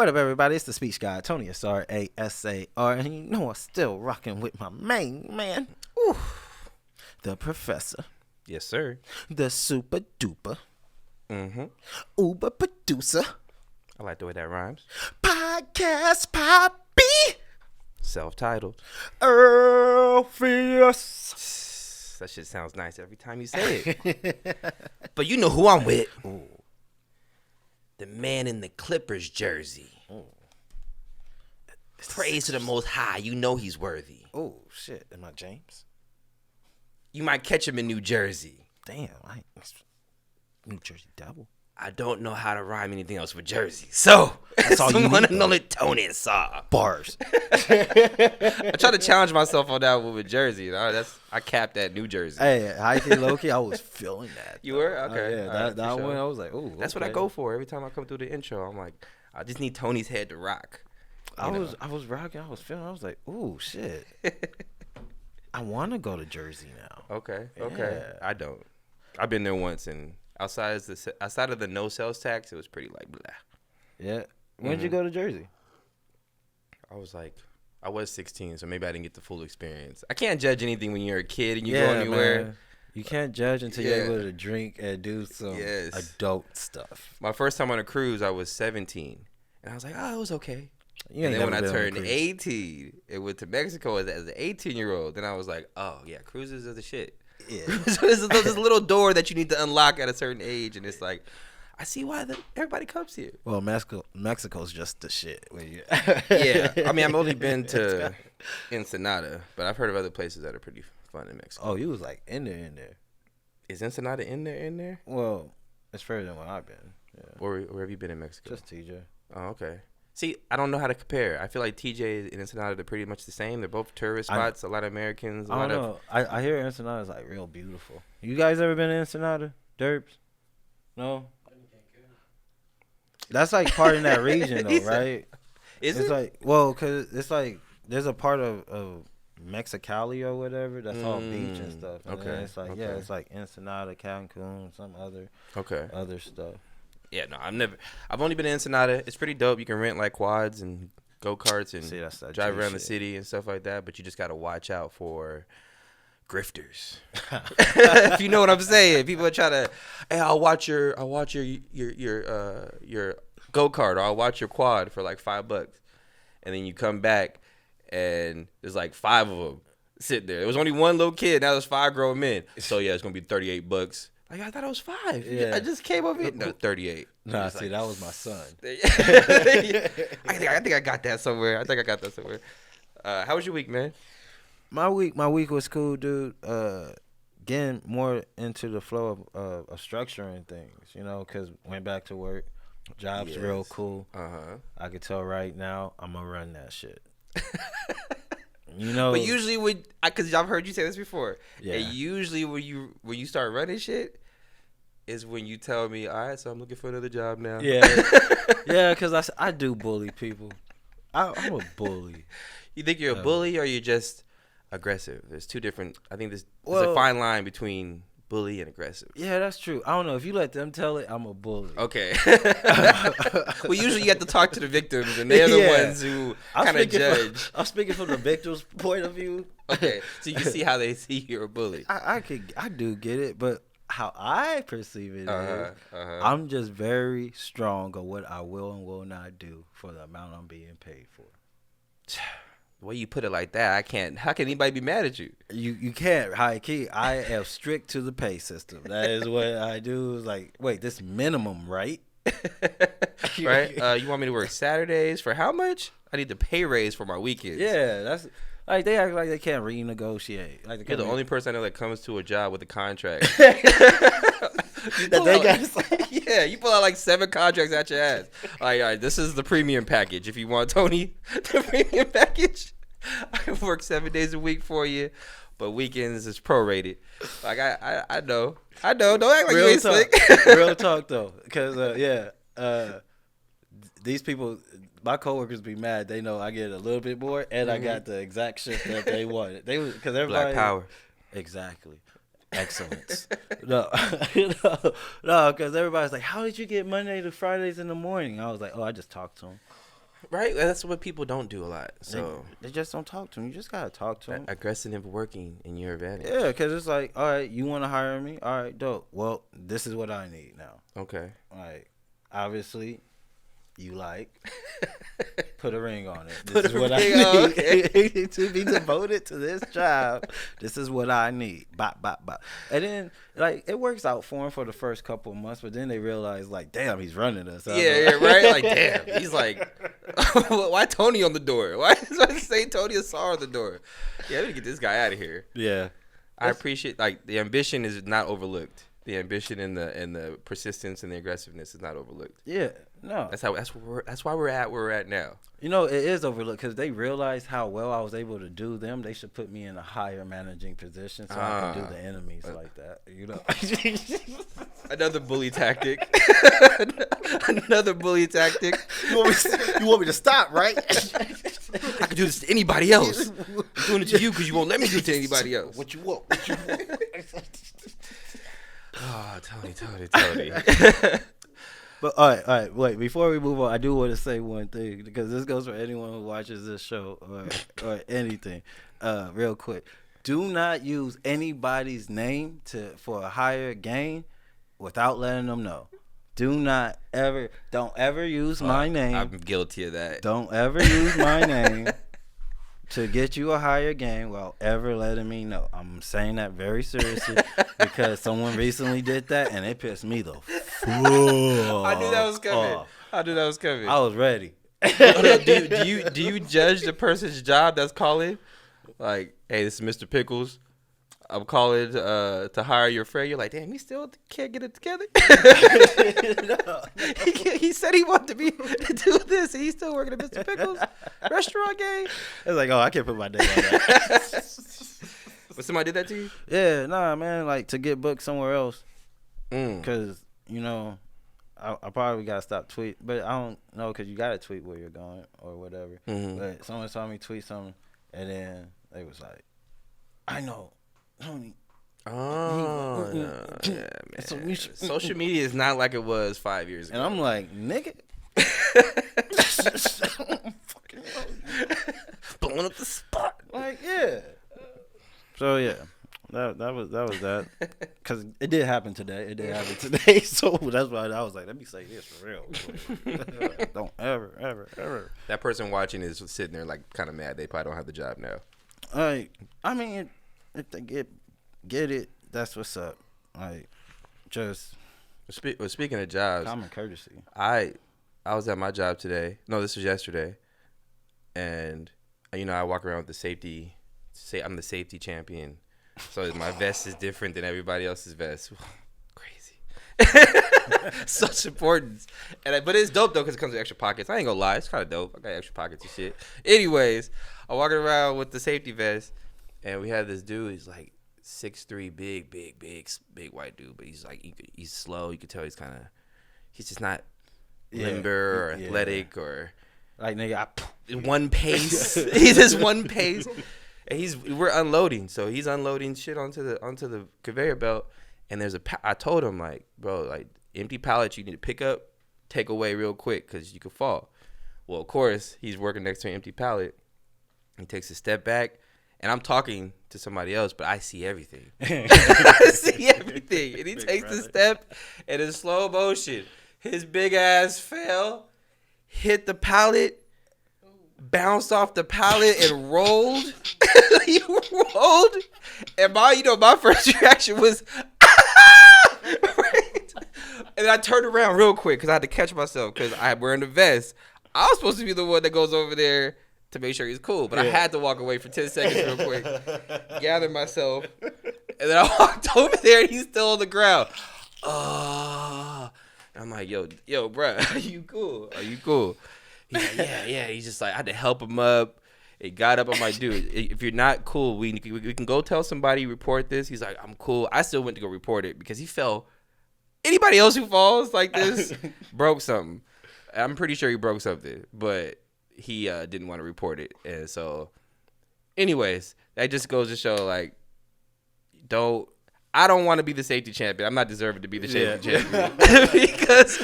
What up, everybody? It's the speech guy, Tony Asar, and you know I'm still rocking with my main man, ooh, the professor, Yes, sir. the super duper, Mm-hmm. uber producer, I like the way that rhymes. podcast poppy, Self-titled. Orpheus. That shit sounds nice every time you say it. But you know who I'm with. Ooh. The man in the Clippers jersey. Ooh. Praise to the Most High. You know he's worthy. Oh shit! Am I James? You might catch him in New Jersey. Damn, I New Jersey Devil. I don't know how to rhyme anything else with Jersey. So, That's all you someone need, to know it, Tony saw. Bars. I try to challenge myself on that one with Jersey. I capped at New Jersey. Hey, high key, low key, I was feeling that. You were? Okay. Yeah, All that right, for one, sure. I was like, ooh. That's what I go for every time I come through the intro. I'm like, I just need Tony's head to rock. I was rocking. I was feeling. I was like, ooh, shit. I want to go to Jersey now. Okay. Yeah. I don't. I've been there once, and outside of the no sales tax, it was pretty like blah. Yeah. When did you go to Jersey? I was 16, so maybe I didn't get the full experience. I can't judge anything when you're a kid and you go Yeah, anywhere. man. You can't judge until you're able to drink and do some Yes. adult stuff. My first time on a cruise, I was 17, and I was like, oh, it was okay. You And ain't then when never I been on a turned cruise. 18, and went to Mexico as an 18-year-old, then I was like, oh yeah, cruises are the shit. Yeah. So there's this little door that you need to unlock at a certain age, and it's like, I see why everybody comes here. Well, Mexico's just the shit. When you Yeah, I mean, I've only been to Ensenada, but I've heard of other places that are pretty fun in Mexico. Oh, you was like in there. Is Ensenada in there? Well, it's further than what I've been. Yeah. Or where have you been in Mexico? Just TJ. Oh, okay. See, I don't know how to compare. I feel like TJ and Ensenada are pretty much the same. They're both tourist spots. A lot of Americans. I don't know. I hear Ensenada is like real beautiful. You guys ever been to Ensenada? Derbs? No? That's like part in that region though, right? Is it's it? like, well, cause it's like there's a part of Mexicali or whatever that's all beach and stuff. And okay, then it's like, yeah, okay. it's like Ensenada, Cancun, some Okay. other stuff. Yeah, no, I've only been to Ensenada. It's pretty dope. You can rent like quads and go-karts and See, that's that drive G around the shit. city and stuff like that, but you just got to watch out for grifters. If you know what I'm saying. People are trying to, hey, I'll watch your go-kart, or I'll watch your quad for like $5. And then you come back and there's like 5 of them sitting there. There was only one little kid, now there's 5 grown men. So yeah, it's going to be $38. Like, I thought it was 5. Yeah. I just came over here. No, 38. Nah, It's see, like, that was my son. I think I got that somewhere. How was your week, man? My week was cool, dude. Getting more into the flow of structuring things, you know, because went back to work. Job's real Yes. cool. Uh-huh. I could tell right now I'm gonna run that shit. You know, But usually because I've heard you say this before. Yeah. And usually when you start running shit is when you tell me, all right, so I'm looking for another job now. yeah, yeah, because I do bully people. I'm a bully. You think you're a bully or you're just aggressive? There's two different. I think there's a Well- fine line between bully and aggressive. Yeah, that's true. I don't know if you let them tell it. I'm a bully. Okay. Well, usually you have to talk to the victims, and they're the Yeah. ones who I'm kind of speaking judge. I'm speaking from the victim's point of view. Okay, so you can see how they see you're a bully. I do get it, but how I perceive it is, I'm just very strong on what I will and will not do for the amount I'm being paid for. The way you put it like that, I can't. How can anybody be mad at you? You can't, high key. I am strict to the pay system. That is what I do. Is like, wait, this minimum, right? Right? You want me to work Saturdays for how much? I need the pay raise for my weekends. Yeah, that's like they act like they can't renegotiate. Like You're the only person I know that comes to a job with a contract. that they got. Yeah, you pull out like 7 contracts out your ass. Like, all right, this is the premium package. If you want, Tony, the premium package, I can work 7 days a week for you, but weekends is prorated. Like, I know. Don't act like you ain't slick. Real talk though, because these people, my coworkers be mad. They know I get a little bit more, and I got the exact shit that they wanted. They was because everybody Black power. Exactly. Excellence. No, because everybody's like, how did you get Monday to Fridays in the morning? I was like, oh, I just talked to them. Right? That's what people don't do a lot. So they just don't talk to him. You just gotta talk to him. aggressive working in your advantage. Yeah, because it's like, all right, you want to hire me? All right, dope. Well, this is what I need now. Okay. Like, obviously, you like put a ring on it. This Put is a what ring I on, need to be devoted to this job. This is what I need. Bop, bop, bop. And then, like, it works out for him for the first couple of months, but then they realize, like, damn, he's running us. Yeah, right. Like, damn, he's like, why Tony on the door? Why does I say Tony Asar on the door? Yeah, let me get this guy out of here. Yeah, I appreciate like the ambition is not overlooked. The ambition and the persistence and the aggressiveness is not overlooked. Yeah, no. That's why we're at where we're at now. You know, it is overlooked because they realized how well I was able to do them. They should put me in a higher managing position so I can do the enemies like that. You know, another bully tactic. Another bully tactic. You want me to stop, right? I could do this to anybody else. I'm doing it to you because you won't let me do it to anybody else. What you want? What you want? Oh, Tony. But all right. Wait, before we move on, I do want to say one thing because this goes for anyone who watches this show or anything. Real quick, do not use anybody's name for a higher gain without letting them know. Don't ever use my name. I'm guilty of that. Don't ever use my name to get you a higher gain while ever letting me know. I'm saying that very seriously because someone recently did that and it pissed me the fuck I knew that was coming. I was ready. Do you judge the person's job that's calling? Like, hey, this is Mr. Pickles. I'm calling to hire your friend. You're like, damn, he still can't get it together. No. He said he wanted to do this, and he's still working at Mr. Pickles restaurant game. It's like, oh, I can't put my name on that. But somebody did that to you? Yeah, nah, man. Like to get booked somewhere else, because I probably gotta stop tweet, but I don't know because you gotta tweet where you're going or whatever. But someone saw me tweet something, and then they was like, I know. Tony. Oh, yeah, man. So social media is not like it was 5 years ago. And I'm like, nigga. Blowing up the spot. Like, yeah. So, yeah. That was that. Because it did happen today. So that's why I was like, let me say this for real. Don't ever. That person watching is sitting there like kind of mad. They probably don't have the job now. Like, I mean, if they get it, that's what's up. Like, just speaking of jobs, common courtesy. I was at my job today. No, this was yesterday, and I walk around with the safety. I'm the safety champion, so my vest is different than everybody else's vest. Crazy, such importance. But it's dope though because it comes with extra pockets. I ain't gonna lie, it's kind of dope. I got extra pockets and shit. Anyways, I'm walking around with the safety vest. And we had this dude. He's like 6'3", big white dude. But he's like he's slow. You could tell he's just not limber or athletic or like nigga. One pace. He's just one pace. And we're unloading. So he's unloading shit onto the conveyor belt. And I told him like, bro, like empty pallets you need to pick up, take away real quick because you could fall. Well, of course he's working next to an empty pallet. He takes a step back. And I'm talking to somebody else, but I see everything. I see everything. And he takes the step, and in slow motion, his big ass fell, hit the pallet, bounced off the pallet, and rolled. He rolled. And my first reaction was, right? And I turned around real quick because I had to catch myself because I'm wearing the vest. I was supposed to be the one that goes over there to make sure he's cool. But I had to walk away for 10 seconds real quick, gather myself, and then I walked over there, and he's still on the ground. I'm like, yo, bro, are you cool? He's like, yeah. He's just like, I had to help him up. He got up. I'm like, dude, if you're not cool, we can go tell somebody, report this. He's like, I'm cool. I still went to go report it because he fell. Anybody else who falls like this broke something. I'm pretty sure he broke something, but he didn't want to report it. And so anyways, that just goes to show like I don't want to be the safety champion. I'm not deserving to be the safety champion because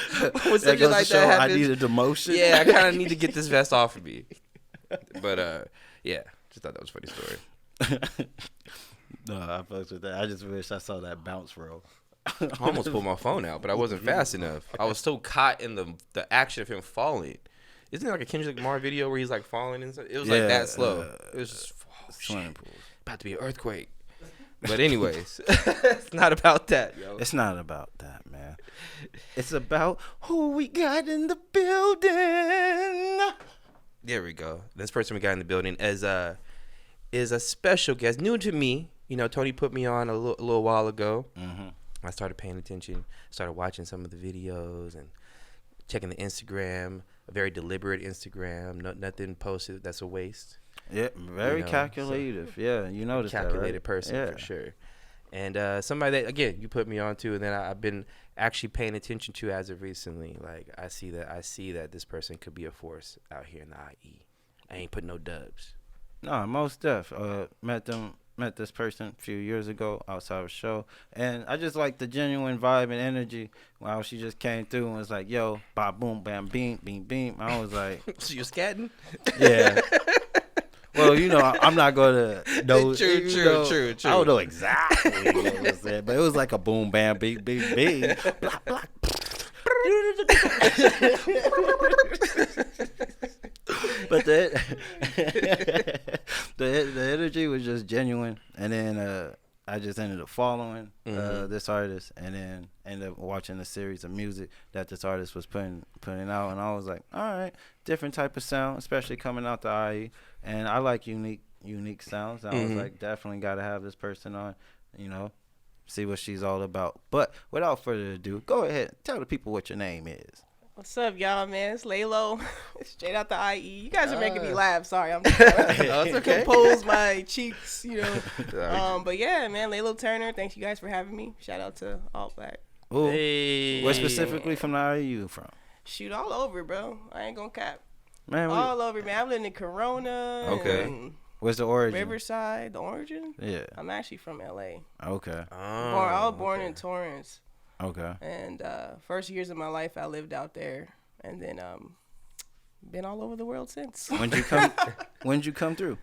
when something like that happens, I need a demotion. Yeah, I kind of need to get this vest off of me. But yeah, just thought that was a funny story. No, I fucked with that. I just wish I saw that bounce roll. I almost pulled my phone out, but I wasn't fast enough. I was so caught in the action of him falling. Isn't there like a Kendrick Lamar video where he's like falling and stuff? It was like that slow. It was just Swimming pool. About to be an earthquake. But anyways, it's not about that, yo. It's not about that, man. It's about who we got in the building. There we go. This person we got in the building is a special guest, new to me. You know, Tony put me on a little while ago. Mm-hmm. I started paying attention, started watching some of the videos and checking the Instagram. A very deliberate Instagram. Nothing posted that's a waste. Yeah, very calculative. So, yeah, you noticed calculated that, right? person for sure. And somebody that again you put me on to, and then I've been actually paying attention to as of recently. Like I see that this person could be a force out here in the IE. I ain't putting no dubs. No, most def. Met this person a few years ago outside of a show, and I just like the genuine vibe and energy. Wow, she just came through and was like, "Yo, ba boom, bam, beam, beam, beam." I was like, "So you're scatting?" Yeah. Well, you know, I'm not gonna know. True. I don't know exactly what it was said, but it was like a boom, bam, beam, beam, beam. Block, block. But the energy was just genuine, and then I just ended up following this artist, and then ended up watching a series of music that this artist was putting out, and I was like, all right, different type of sound, especially coming out the IE, and I like unique sounds. I was like, definitely got to have this person on, you know, see what she's all about. But without further ado, go ahead, tell the people what your name is. What's up, y'all, man? It's LAYLO. Straight out the IE. You guys are making me laugh. Sorry, I'm it's okay. Compose my cheeks, you know. But yeah, man, LAYLO Turner. Thanks you guys for having me. Shout out to All Black. Ooh. Hey. Where specifically from the IE you from? Shoot, all over, bro. I ain't gonna cap. Man, all over, man. I'm living in Corona. Okay. Where's the origin? Riverside. The origin? Yeah. I'm actually from LA. Okay. I was born in Torrance. Okay. And first years of my life, I lived out there, and then been all over the world since. When'd you come through?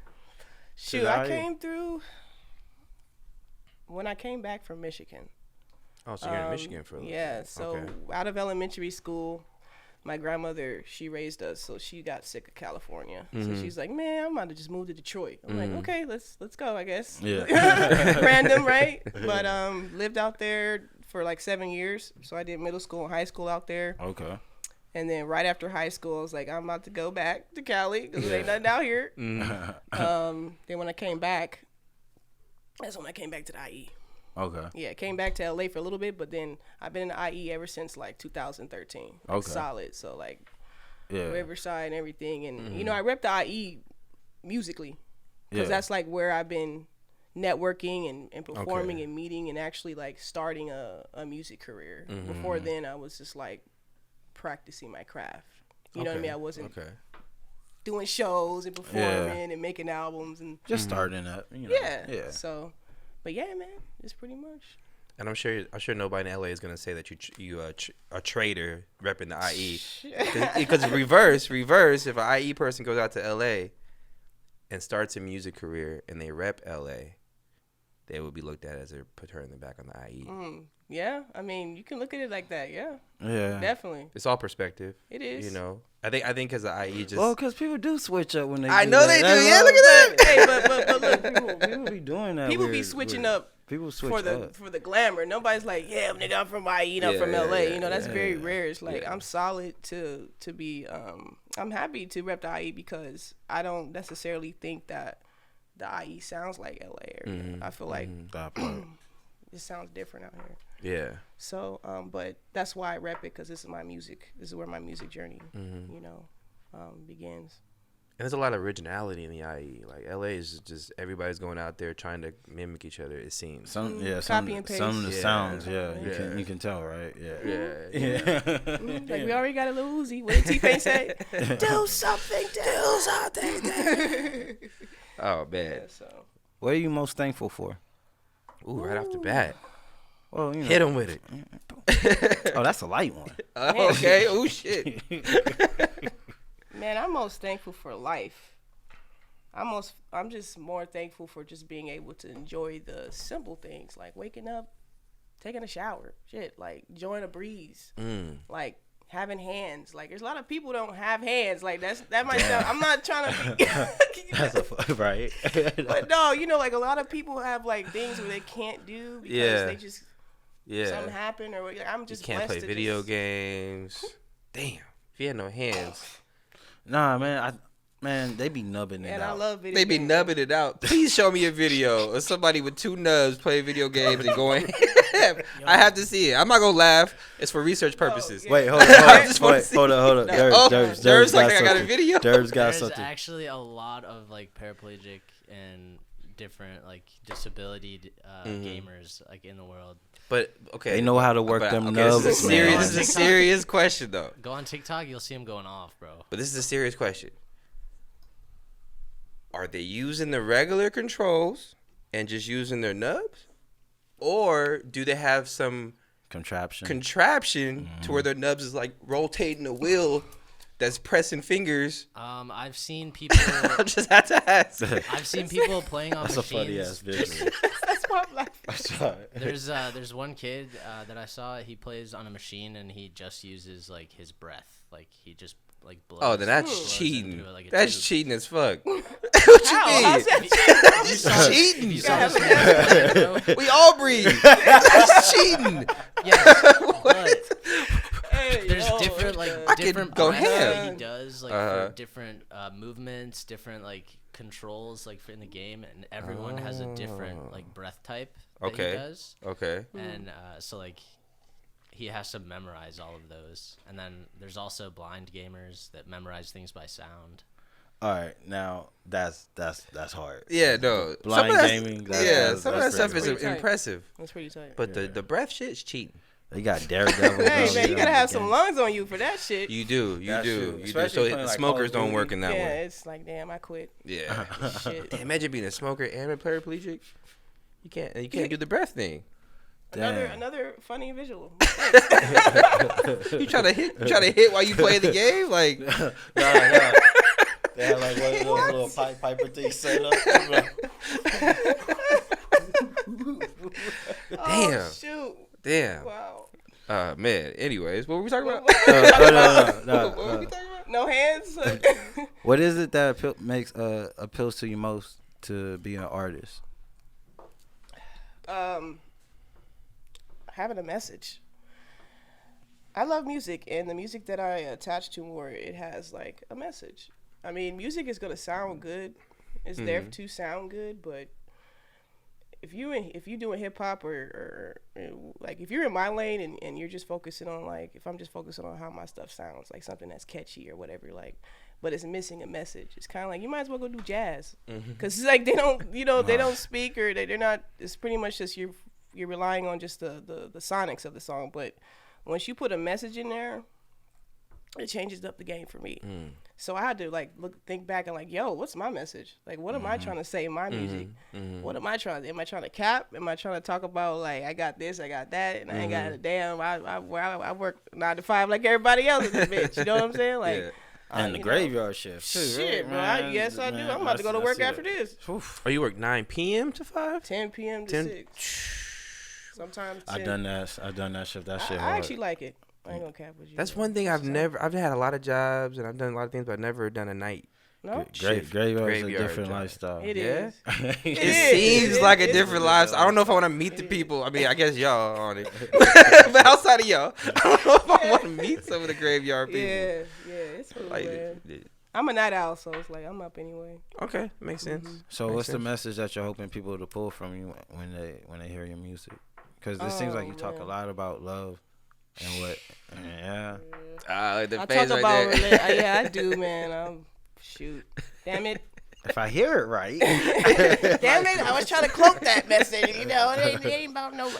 Shoot, I came through when I came back from Michigan. Oh, so you're in Michigan for a little bit. So out of elementary school, my grandmother, she raised us, so she got sick of California. So she's like, man, I'm about to just move to Detroit. I'm like, okay, let's go, I guess. Yeah. Random, right? But lived out there for like 7 years. So I did middle school and high school out there. Okay. And then right after high school, I was like, I'm about to go back to Cali because there ain't nothing out here. Then when I came back, that's when I came back to the IE. Okay. Yeah, came back to LA for a little bit, but then I've been in the IE ever since like 2013. Like, solid. So like Riverside and everything. And, you know, I rep the IE musically because that's like where I've been networking and performing and meeting and actually like starting a music career. Before then, I was just like practicing my craft. You know what I mean? I wasn't doing shows and performing and making albums and just starting up. You know. Yeah. So, but yeah, man, it's pretty much. And I'm sure nobody in LA is gonna say that you a traitor repping the IE because reverse. If an IE person goes out to LA and starts a music career and they rep LA, they would be looked at as they're turning their back on the IE. Yeah, I mean, you can look at it like that. Yeah, definitely. It's all perspective. It is. You know, I think because the IE just. Well, because people do switch up when they. I know they do. Yeah, look at that. Hey, but look, people be doing that. People be switching up. People switch for the glamour. Nobody's like, yeah, nigga, I'm from IE, I'm from LA. You know, that's very rare. It's like I'm solid to be. I'm happy to rep the IE because I don't necessarily think that the IE sounds like LA. I feel like it sounds different out here. Yeah. So, but that's why I rep it because this is my music. This is where my music journey, you know, begins. And there's a lot of originality in the IE. Like LA is just everybody's going out there trying to mimic each other. It seems. Copy and paste. Some of the sounds, you can tell, right? Yeah. Like we already got a little Uzi. What did T-Pain say? Do something. Oh man. Yeah, so. What are you most thankful for? Ooh, right off the bat. Well, hit him with it. Oh, that's a light one. Okay. Oh shit. Man, I'm most thankful for life. I'm just more thankful for just being able to enjoy the simple things like waking up, taking a shower, shit, like enjoying a breeze, like having hands. Like there's a lot of people don't have hands. Like that might sound. I'm not trying to be. That's right. But no, you know, like a lot of people have like things where they can't do because they just something happened or I'm just you can't play video games. Damn, if you had no hands. Nah, man, they be nubbing it out. And I love video They be games. nubbing it out. Please show me a video of somebody with 2 nubs playing video games and going. I have to see it. I'm not gonna laugh. It's for research purposes. Wait, hold on. Hold on. Derb's like, I got a video. Derb's got There's something. actually a lot of like paraplegic and different like disability gamers like in the world. But okay, They know how to work them nubs. This is a serious question though. Go on TikTok, you'll see them going off, bro. But this is a serious question. Are they using the regular controls and just using their nubs? Or do they have some contraption to where their nubs is like rotating a wheel that's pressing fingers? I've seen people. I just had to ask. I've seen people playing on That's machines. a funny ass video. That's why I'm laughing. I'm sorry. There's one kid that I saw. He plays on a machine and he just uses like his breath. Like he just like blows. Oh, then that's blows cheating. into, like, a That's tube. cheating as fuck. What How's you mean? that Cheating. You saw this video? We all breathe. That's cheating. Yes, but Hey, there's yo, different like I could different go breaths that ham. he does like for different movements, different like controls like in the game, and everyone has a different like breath type that he does. Okay. And so like he has to memorize all of those, and then there's also blind gamers that memorize things by sound. All right, now that's hard. Yeah, no. Blind gaming. Some of that stuff is pretty tight. impressive. That's pretty tight. But the breath shit's cheating. They got Daredevil. Hey man, you gotta have some lungs on you for that shit. You do. That's true. So Especially playing, like, smokers Call of don't work Duty. in that Yeah, way. it's like damn, I quit. Yeah. Shit. Damn, imagine being a smoker and a paraplegic. You can't do the breath thing. Another funny visual. You try to hit while you play the game, like Nah. They had like one of those little piper things set up. damn, Oh, shoot. damn. Wow. Man. Anyways, what were we talking about? No. What were we talking about? No hands. What is it that appeals to you most to be an artist? Having a message. I love music, and the music that I attach to more, it has like a message. I mean, music is gonna sound good. It's there to sound good, but if you doing hip hop or like if you're in my lane and you're just focusing on like if I'm just focusing on how my stuff sounds, like something that's catchy or whatever, like, but it's missing a message. It's kind of like you might as well go do jazz, because it's like they don't they don't speak or they're not. It's pretty much just you're relying on just the sonics of the song, but once you put a message in there, it changes up the game for me. So I had to like think back and like, yo, what's my message? Like, what am I trying to say in my music? What am I trying? Am I trying to cap? Am I trying to talk about like I got this, I got that, and I ain't got a damn. I work 9 to 5 like everybody else in this bitch. You know what I'm saying? Like, Yeah. And the graveyard shift too. shit, bro. Yes, I do. I'm about to go to work after this. Oh, you work 9 p.m. to 5? 10 p.m. to 10? 6. Sometimes 10. I've done that shift. That shit I hard. actually like it. I ain't gonna cap with you. That's one thing I've had a lot of jobs and I've done a lot of things, but I've never done a night. No, Graveyard is a Graveyard different job. lifestyle. it Yeah? is. It is. seems like a It's different lifestyle. I don't know if I want to meet the people. I mean, I guess y'all on it. But outside of y'all, I don't know if I want to meet some of the graveyard people. Yeah, it's cool, Like, man. I'm a night owl, so it's like I'm up anyway. okay, makes sense. So Makes what's the sense. message that you're hoping people to pull from you when they hear your music? Because it seems like you talk a man. lot about love and what. Yeah. The I face talk right about there. yeah, I do, man. Shoot, damn it, If I hear it right. damn it! I was trying to cloak that message, you know. It ain't about no.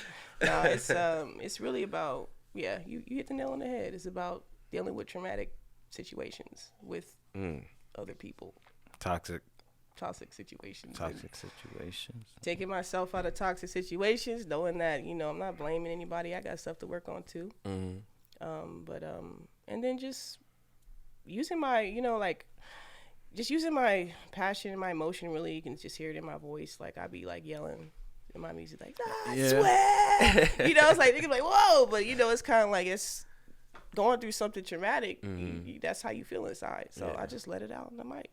No, it's really about you hit the nail on the head. It's about dealing with traumatic situations with other people. Toxic toxic situations. Toxic situations. Taking myself out of toxic situations, knowing that, you know, I'm not blaming anybody. I got stuff to work on too. And then just using my, you know, like, just using my passion and my emotion, really. You can just hear it in my voice. Like, I be like yelling in my music, like, I swear. You know, it's like, niggas like, whoa. But, you know, it's kind of like, it's going through something traumatic. That's how you feel inside. So I just let it out on the mic.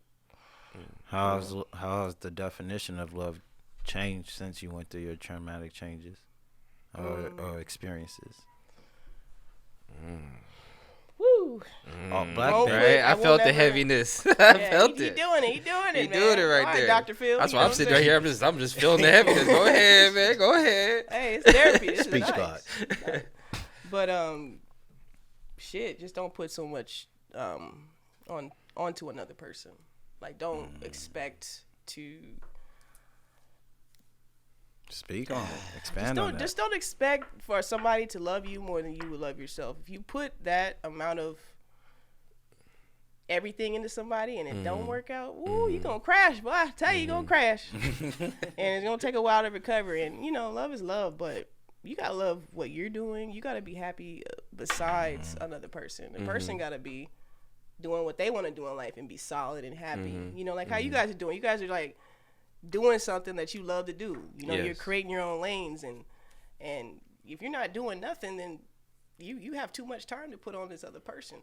How's the definition of love changed since you went through your traumatic changes or experiences? Woo. Right? I felt the heaviness. I felt it. He doing it. He doing it, He doing it right there. Dr. Phil. That's why I'm sitting right here. I'm just feeling the heaviness. Go ahead, man. Go ahead. Hey, it's therapy. This Speech is God. nice. But shit, just don't put so much onto another person. Like, don't expect to speak on it. Expand on it. Just don't expect for somebody to love you more than you would love yourself. If you put that amount of everything into somebody and it don't work out, you gonna crash, boy. I tell you, gonna crash. And it's gonna take a while to recover. And, you know, love is love, but you gotta love what you're doing. You gotta be happy besides another person. The person gotta be doing what they want to do in life and be solid and happy. You know, like how you guys are doing. You guys are like doing something that you love to do. You know, you're creating your own lanes, and if you're not doing nothing, then you have too much time to put on this other person.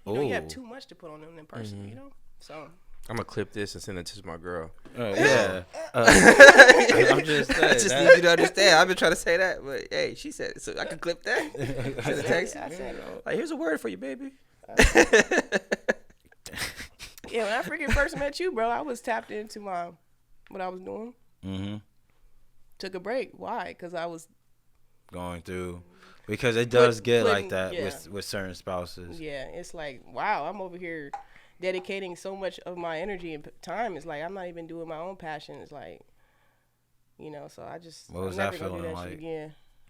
You know, you have too much to put on them in person. You know, so. I'm gonna clip this and send it to my girl. Yeah. I'm just saying. I just need you to understand. I've been trying to say that, but hey, she said it, so I can clip that. Send a text. Like, here's a word for you, baby. Yeah, when I freaking first met you, bro, I was tapped into what I was doing. Took a break. Why? Because I was going through. Because it does get like that with certain spouses. Yeah, it's like, wow, I'm over here dedicating so much of my energy and time. It's like I'm not even doing my own passion. It's like, you know, so I just what was that feeling like?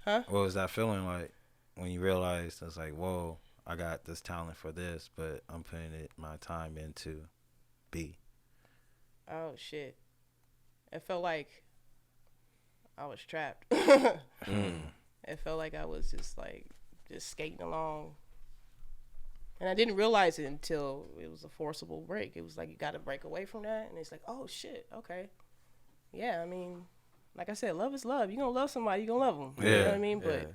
What was that feeling like when you realized it's like, whoa, I got this talent for this, but I'm putting my time into B? Oh shit! It felt like I was trapped. It felt like I was just skating along. And I didn't realize it until it was a forcible break. It was like, you got to break away from that. And it's like, oh, shit, okay. Yeah, I mean, like I said, love is love. You're going to love somebody, you're going to love them. You know what I mean? But if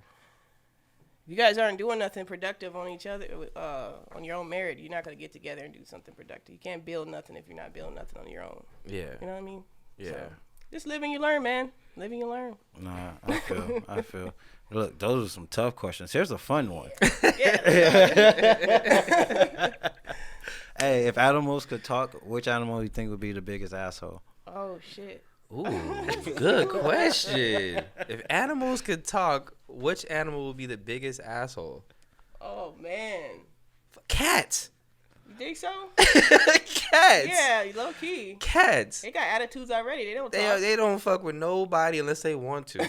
you guys aren't doing nothing productive on each other, on your own merit, you're not going to get together and do something productive. You can't build nothing if you're not building nothing on your own. Yeah. You know what I mean? Yeah. So, just live and you learn, man. Live and you learn. Nah, I feel. Look, those are some tough questions. Here's a fun one. Hey, if animals could talk, which animal do you think would be the biggest asshole? Oh, shit. Ooh, good question. If animals could talk, which animal would be the biggest asshole? Oh, man. Cats. You think so? Cats. Yeah, low key. Cats. They got attitudes already. They don't talk. They don't fuck with nobody unless they want to.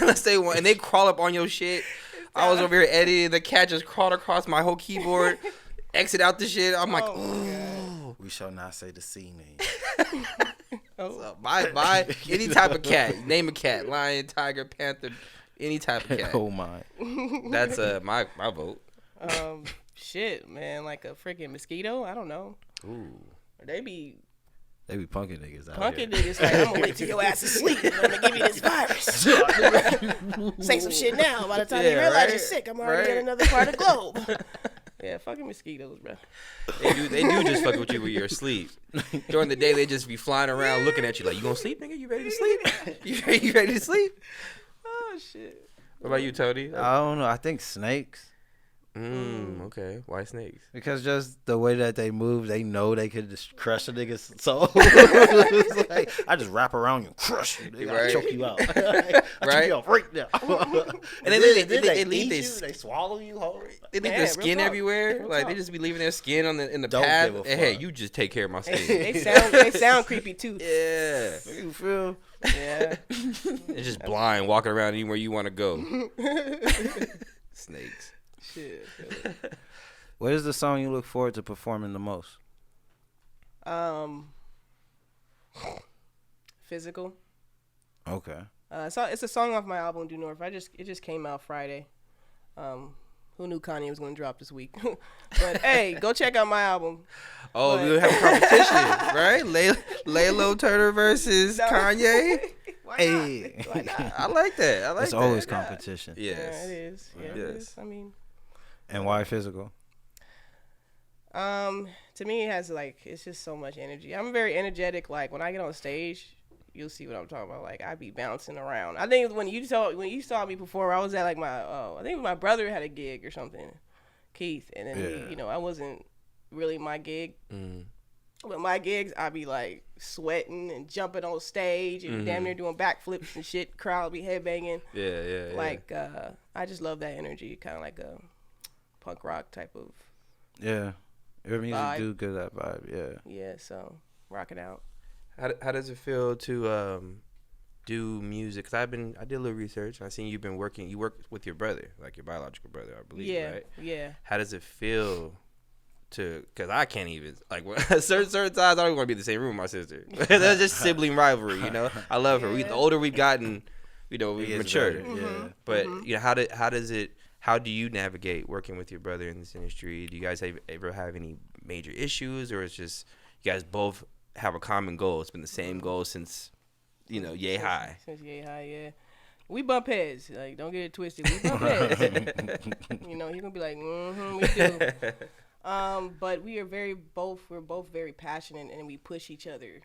Unless they want, and they crawl up on your shit. I was over here editing. The cat just crawled across my whole keyboard, exit out the shit. I'm like, ooh. We shall not say the C name. So, buy any type of cat. Name a cat: lion, tiger, panther, any type of cat. Oh my. That's my vote. Shit, man, like a freaking mosquito. I don't know. Ooh. They be punking niggas out punking here. Niggas like, I'm gonna wait till your ass is asleep. I'm gonna give you this virus. Say some shit now. By the time you realize you're sick, I'm already in another part of the globe. Yeah, fucking mosquitoes, bro. They do just fuck with you when you're asleep. During the day, they just be flying around looking at you like, you gonna sleep, nigga? You ready to sleep? You ready to sleep? Oh, shit. What about you, Tony? I don't know. I think snakes. Okay. Why snakes? Because just the way that they move, they know they could just crush a nigga's soul. It's like, I just wrap around you and crush you. They gotta choke you out. Choke you out right now. And then they leave you. They swallow you whole. They leave their skin everywhere. Like, they just be leaving their skin in the path. And, hey, you just take care of my skin. They sound creepy too. Yeah. You feel? Yeah. They're just blind, walking around anywhere you want to go. Snakes. Shit. What is the song you look forward to performing the most? Physical. Okay. So it's a song off my album Due North. It just came out Friday. Who knew Kanye was going to drop this week? But hey, go check out my album. Oh, we have a competition, right? LAYLO Turner versus Kanye. Why Hey. not? Why not? I like that. I like It's that. always competition. Yes. Yeah, it is. Yeah, it Yes. is. I mean, And why physical? to me, it has like it's just so much energy. I'm very energetic. Like when I get on stage, you'll see what I'm talking about. Like I be bouncing around. I think when you saw me perform, I was at like I think my brother had a gig or something, Keith, and then I wasn't really my gig. But my gigs, I be like sweating and jumping on stage and damn near doing backflips and shit. Crowd be headbanging. Yeah. Like I just love that energy, kind of like a punk rock type of. Yeah. Your music vibe. do good that vibe. Yeah. Yeah, so rock it out. How does it feel to do music? Cause I did a little research. I seen you work with your brother, like your biological brother, I believe. Yeah, right? yeah. How does it feel to? Cause I can't even like certain times I don't even want to be in the same room with my sister. That's just sibling rivalry, you know. I love her. The older we've gotten, we matured. Yeah. But how do you navigate working with your brother in this industry? Do you guys ever have any major issues, or it's just you guys both have a common goal? It's been the same goal since, yay high. Since yay high, yeah. We bump heads. Like, don't get it twisted. We bump heads. You're gonna be like, we do. But we're both very passionate, and we push each other.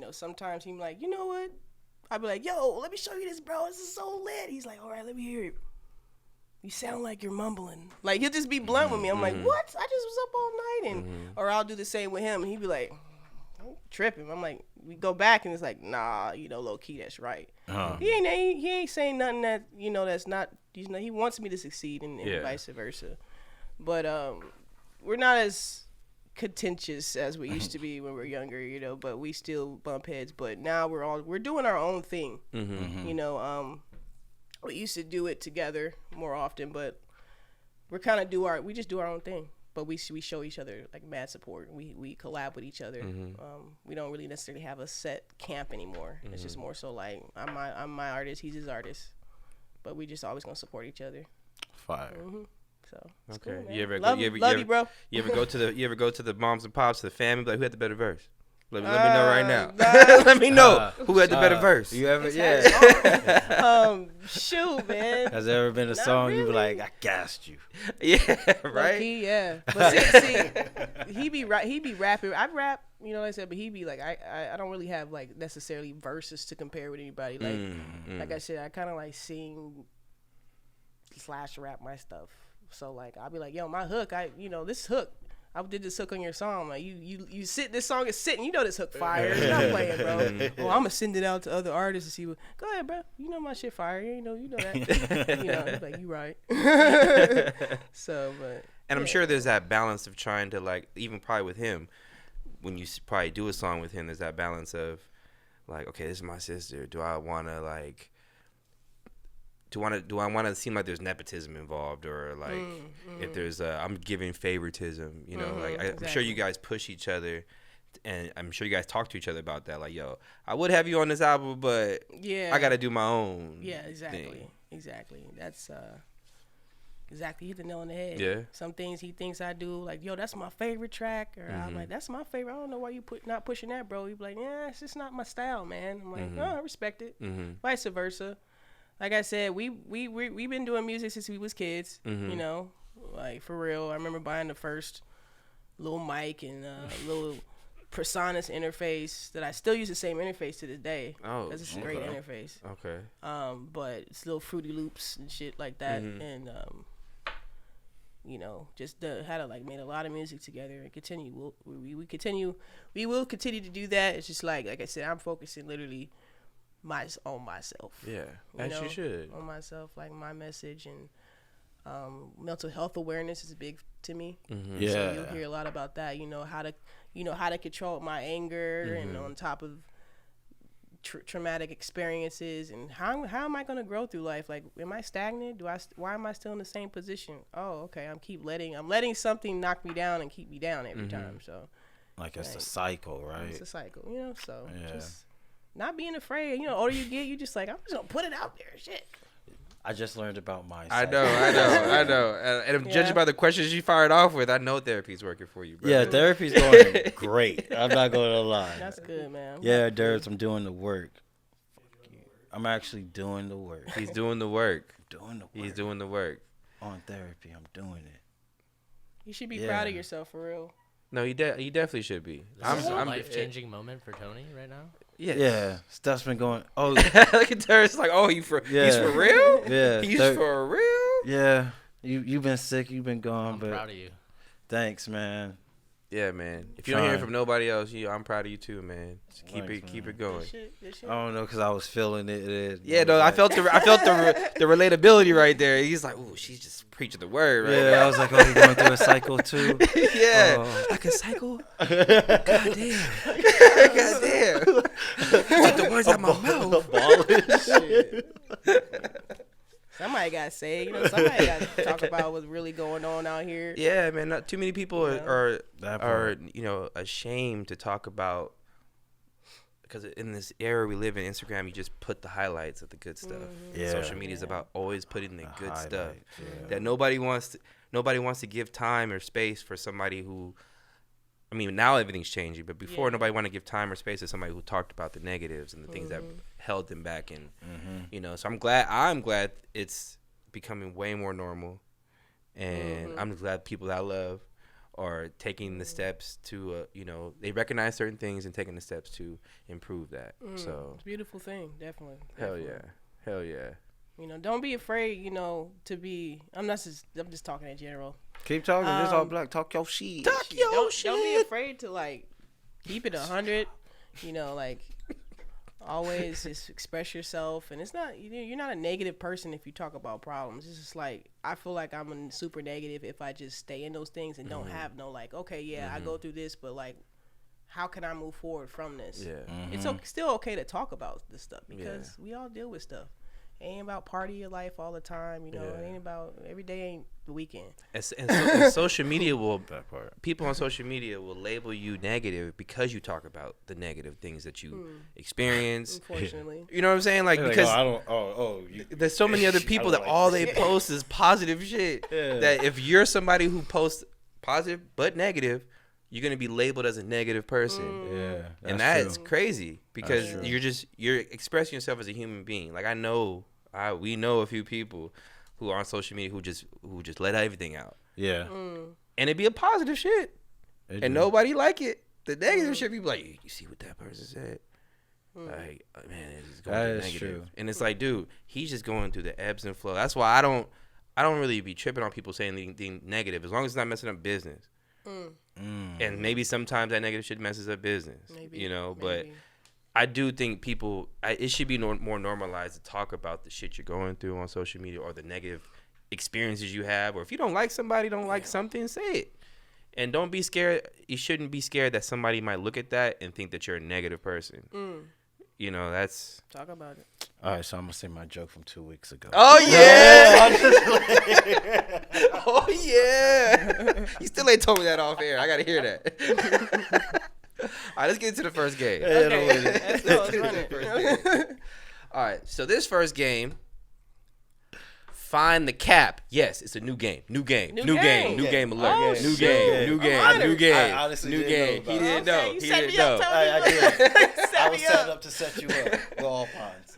Sometimes he's like, you know what? I'd be like, yo, let me show you this, bro. This is so lit. He's like, all right, let me hear it. You sound like you're mumbling. Like, he'll just be blunt with me. I'm like, what? I just was up all night. Or I'll do the same with him. And he'd be like, I'm tripping. I'm like, we go back and it's like, nah, low key, that's right. He ain't saying nothing that, that's not, he wants me to succeed and vice versa. But we're not as contentious as we used to be when we were younger, but we still bump heads. But now we're doing our own thing, we used to do it together more often, but we just do our own thing. But we show each other like mad support. We collab with each other. We don't really necessarily have a set camp anymore. It's just more so like I'm my artist, he's his artist. But we just always gonna support each other. Fire. So okay. Cool, you ever love you, bro. You ever go to the moms and pops, to the family, like, who had the better verse? Let me know right now. Let me know who had the better verse. You ever? Shoot, man. Has there ever been a song you be like, I gassed you? Yeah, right. Low-key, yeah. But see, he be rapping. I rap, like I said, but he be like, I don't really have like necessarily verses to compare with anybody. Like, like I said, I kind of like sing / rap my stuff. So like, I'll be like, yo, my hook, this hook. I did this hook on your song. Like you sit. This song is sitting. This hook fire. You're not playing, bro. I'm gonna send it out to other artists to see what. Go ahead, bro. My shit fire. You know that. Like you right. So, but. And I'm sure there's that balance of trying to, like, even probably with him, when you probably do a song with him, there's that balance of like, okay, this is my sister. Do I want to like? Do I want to seem like there's nepotism involved, or like if there's I'm giving favoritism, like I'm sure you guys push each other, and I'm sure you guys talk to each other about that. Like, yo, I would have you on this album, but I got to do my own. Yeah, exactly, thing. Exactly. That's exactly, hit the nail on the head. Yeah. Some things he thinks I do, like, yo, that's my favorite track, or I'm like, that's my favorite. I don't know why you not pushing that, bro. He be like, yeah, it's just not my style, man. I'm like, I respect it. Vice versa. Like I said, we've been doing music since we was kids, like for real. I remember buying the first little mic and little Presonus interface that I still use the same interface to this day. Oh, because it's a great interface. Okay. But it's little Fruity Loops and shit like that, and just had to like made a lot of music together and continue. We will continue to do that. It's just like I said, I'm focusing literally on myself. Yeah, as you should. On myself, like my message, and mental health awareness is big to me. Yeah, so you'll hear a lot about that. How to control my anger, and on top of traumatic experiences, and how am I going to grow through life? Like, am I stagnant? Why am I still in the same position? Oh, okay, I'm letting something knock me down and keep me down every time. So, like it's a cycle, right? It's a cycle, So not being afraid. You know, older you get, you just like, I'm just gonna put it out there. Shit. I just learned about mindset. I know. And judging by the questions you fired off with, I know therapy's working for you, bro. Yeah, therapy's going great. I'm not going to lie. That's good, man. Yeah, Derbs, I'm doing the work. I'm actually doing the work. He's doing the work. He's doing the work. On therapy, I'm doing it. You should be proud of yourself, for real. No, he definitely should be. This is a life-changing moment for Tony right now. Yes. Yeah, stuff's been going. Oh, look at Terrence, like, oh, he's for real? Yeah, he's for real? Yeah, you've been sick, you've been gone, I'm but proud of you. Thanks, man. Yeah, man. If you don't hear it from nobody else, I'm proud of you too, man. Just keep it going. This shit. I don't know, cause I was feeling it. Yeah, no, I felt the relatability right there. He's like, ooh, she's just preaching the word, right? Yeah, I was like, oh, you going through a cycle too? Yeah, like a cycle. God damn. Took the words out my mouth. Somebody got to say, somebody got to talk about what's really going on out here. Yeah, man. Not too many people are ashamed to talk about, because in this era we live in, Instagram, you just put the highlights of the good stuff. Mm-hmm. Yeah. Social media is about always putting the good stuff. Yeah. That nobody wants to give time or space for somebody who, I mean, now everything's changing, but before nobody wanted to give time or space to somebody who talked about the negatives and the things that held them back. And so I'm glad it's becoming way more normal, and I'm glad people that I love are taking the steps to they recognize certain things and taking the steps to improve that. So it's a beautiful thing, definitely. Hell yeah. Don't be afraid, to be. I'm just talking in general. Keep talking. This all black. Talk your shit. Don't be afraid to keep it 100. Always just express yourself, and it's not you're not a negative person if you talk about problems. It's just I feel like I'm super negative if I just stay in those things and don't have no I go through this, but how can I move forward from this? Yeah, it's still okay to talk about this stuff because we all deal with stuff. It ain't about party your life all the time, It ain't about every day ain't the weekend. And social media people on social media will label you negative because you talk about the negative things that you experience. Unfortunately, you know what I'm saying? Because there's so many other people that all they post is positive shit. Yeah. That if you're somebody who posts positive but negative, you're gonna be labeled as a negative person. Yeah, and that's crazy because you're expressing yourself as a human being. We know a few people who are on social media who just let everything out. Yeah, and it'd be a positive shit, and nobody like it. The negative shit, people like, you see what that person said? Like, man, it's going through negative. True. And it's like, dude, he's just going through the ebbs and flows. That's why I don't really be tripping on people saying anything negative as long as it's not messing up business. And maybe sometimes that negative shit messes up business, but I do think it should be more normalized to talk about the shit you're going through on social media or the negative experiences you have, or if you don't like somebody, don't like something, say it. And don't be scared. You shouldn't be scared that somebody might look at that and think that you're a negative person. That's... Talk about it. All right, so I'm going to say my joke from 2 weeks ago. Oh, yeah! Oh, yeah! You still ain't told me that off air. I got to hear that. All right, let's get into the first game. All right, so this first game, Find the Cap. Yes, it's a new game. New game alert. Oh, new game. I honestly new game. Know he didn't know. You He set didn't me know. up, I did. I was set up to set you up with all puns.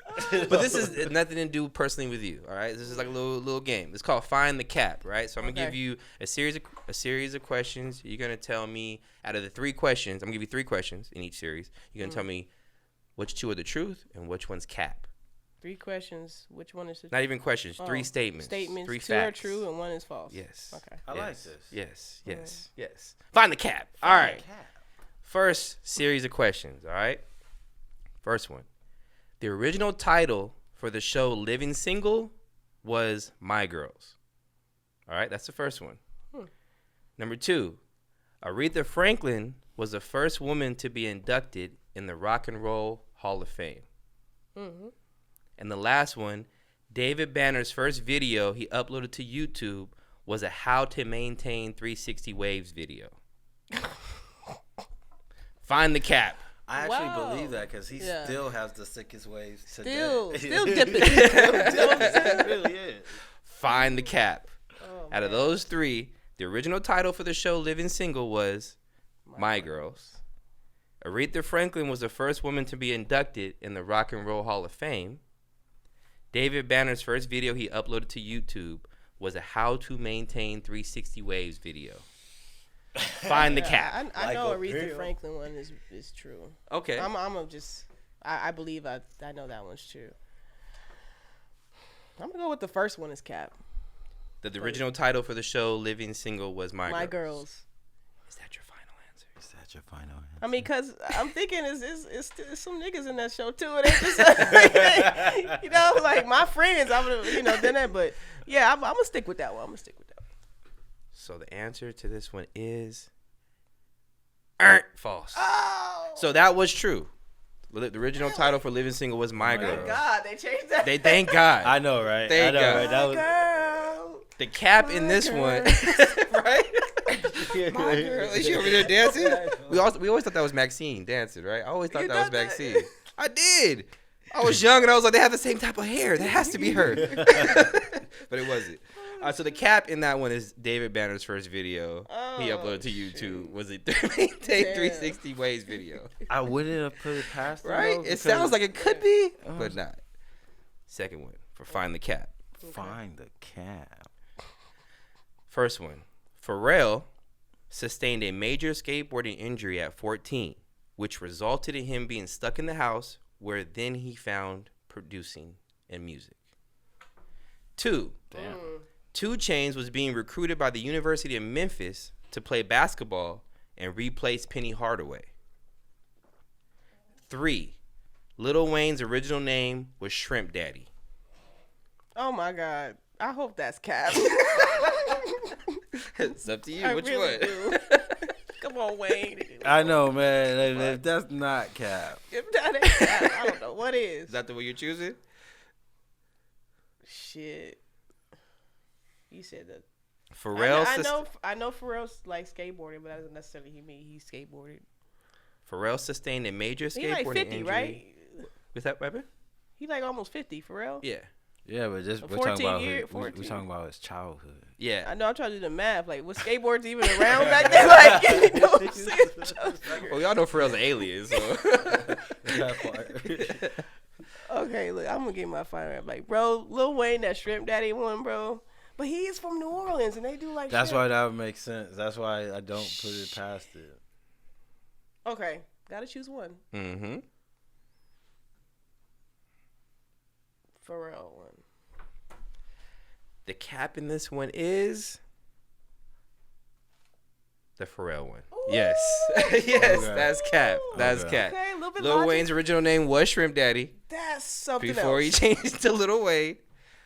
But this is nothing to do personally with you, all right? This is like a little game. It's called Find the Cap, right? So I'm gonna give you a series of questions. You're gonna tell me out of the 3 questions. I'm gonna give you 3 questions in each series. You're gonna tell me which 2 are the truth and which one's cap. 3 questions. Which one is the Not even questions. 3 statements. 3 facts. 2 are true and 1 is false. Yes. Okay. I like this. Yes. Find the cap. All right. First series of questions. All right. First one. The original title for the show Living Single was My Girls. All right. That's the first one. Number 2. Aretha Franklin was the first woman to be inducted in the Rock and Roll Hall of Fame. And the last one, David Banner's first video he uploaded to YouTube was a How to Maintain 360 Waves video. Find the cap. I actually believe that because he still has the sickest waves today. Still dipping. It really is. Find the cap. Out of those three, the original title for the show Living Single was My Girls. Aretha Franklin was the first woman to be inducted in the Rock and Roll Hall of Fame. David Banner's first video he uploaded to YouTube was a How to Maintain 360 Waves video. Find the cap. I know Aretha Franklin one is true. Okay. I believe I know that one's true. I'm gonna go with the first one is cap. The original title for the show Living Single was My Girls. Is that your final answer? Is that your final answer? I mean, cause I'm thinking it's some niggas in that show too. It ain't just, you know, like my friends. I'm gonna, done that, but yeah, I'm gonna stick with that one. So the answer to this one is false. Oh. So that was true. The original title for Living Single was My Girls. Thank God they changed that. Thank God. I know, right? Thank God. Right? That was Girl. The cap in this one, right? My girl. Is she over there dancing? We always thought that was Maxine dancing, right? I always thought that was Maxine. I did. I was young and I was like, they have the same type of hair. That has to be her. But it wasn't. So the cap in that one is David Banner's first video he uploaded to YouTube. Was a 360 Waves video. I wouldn't have put it past him, right? It sounds like it could be, but not. Second one for Find the Cap. Find the cap. First one. Pharrell sustained a major skateboarding injury at 14, which resulted in him being stuck in the house where then he found producing and music. 2. Damn. 2 Chainz was being recruited by the University of Memphis to play basketball and replace Penny Hardaway. 3. Lil Wayne's original name was Shrimp Daddy. Oh my God. I hope that's cap. It's up to you. Which one? Come on, Wayne. I know, man. If that's not cap. If that ain't cap, I don't know what is. Is that the way you're choosing? Shit. You said that. Pharrell. I know Pharrell's like skateboarding, but that doesn't necessarily mean he skateboarded. Pharrell sustained a major skateboarding he like 50, injury. Right? Was that Weber? He like almost 50, Pharrell. Yeah. Yeah, but just we're talking about his childhood. Yeah. I know. I'm trying to do the math. Like, was skateboards even around back then? Like, you know what I'm saying? Well, y'all know Pharrell's an alien, so. That part. Okay, look, I'm gonna get my final rap. Like, bro, Lil Wayne, that Shrimp Daddy one, bro. But he is from New Orleans, and they do like. That's shrimp. why that would make sense. That's why I don't put it past it. Okay, gotta choose one. Mm-hmm. Pharrell one. The cap in this one is the Pharrell one. Ooh. Yes. Yes, okay. That's cap. That's cap. Okay, a little bit Lil Wayne's original name was Shrimp Daddy. That's something before else. he changed to Lil Wayne.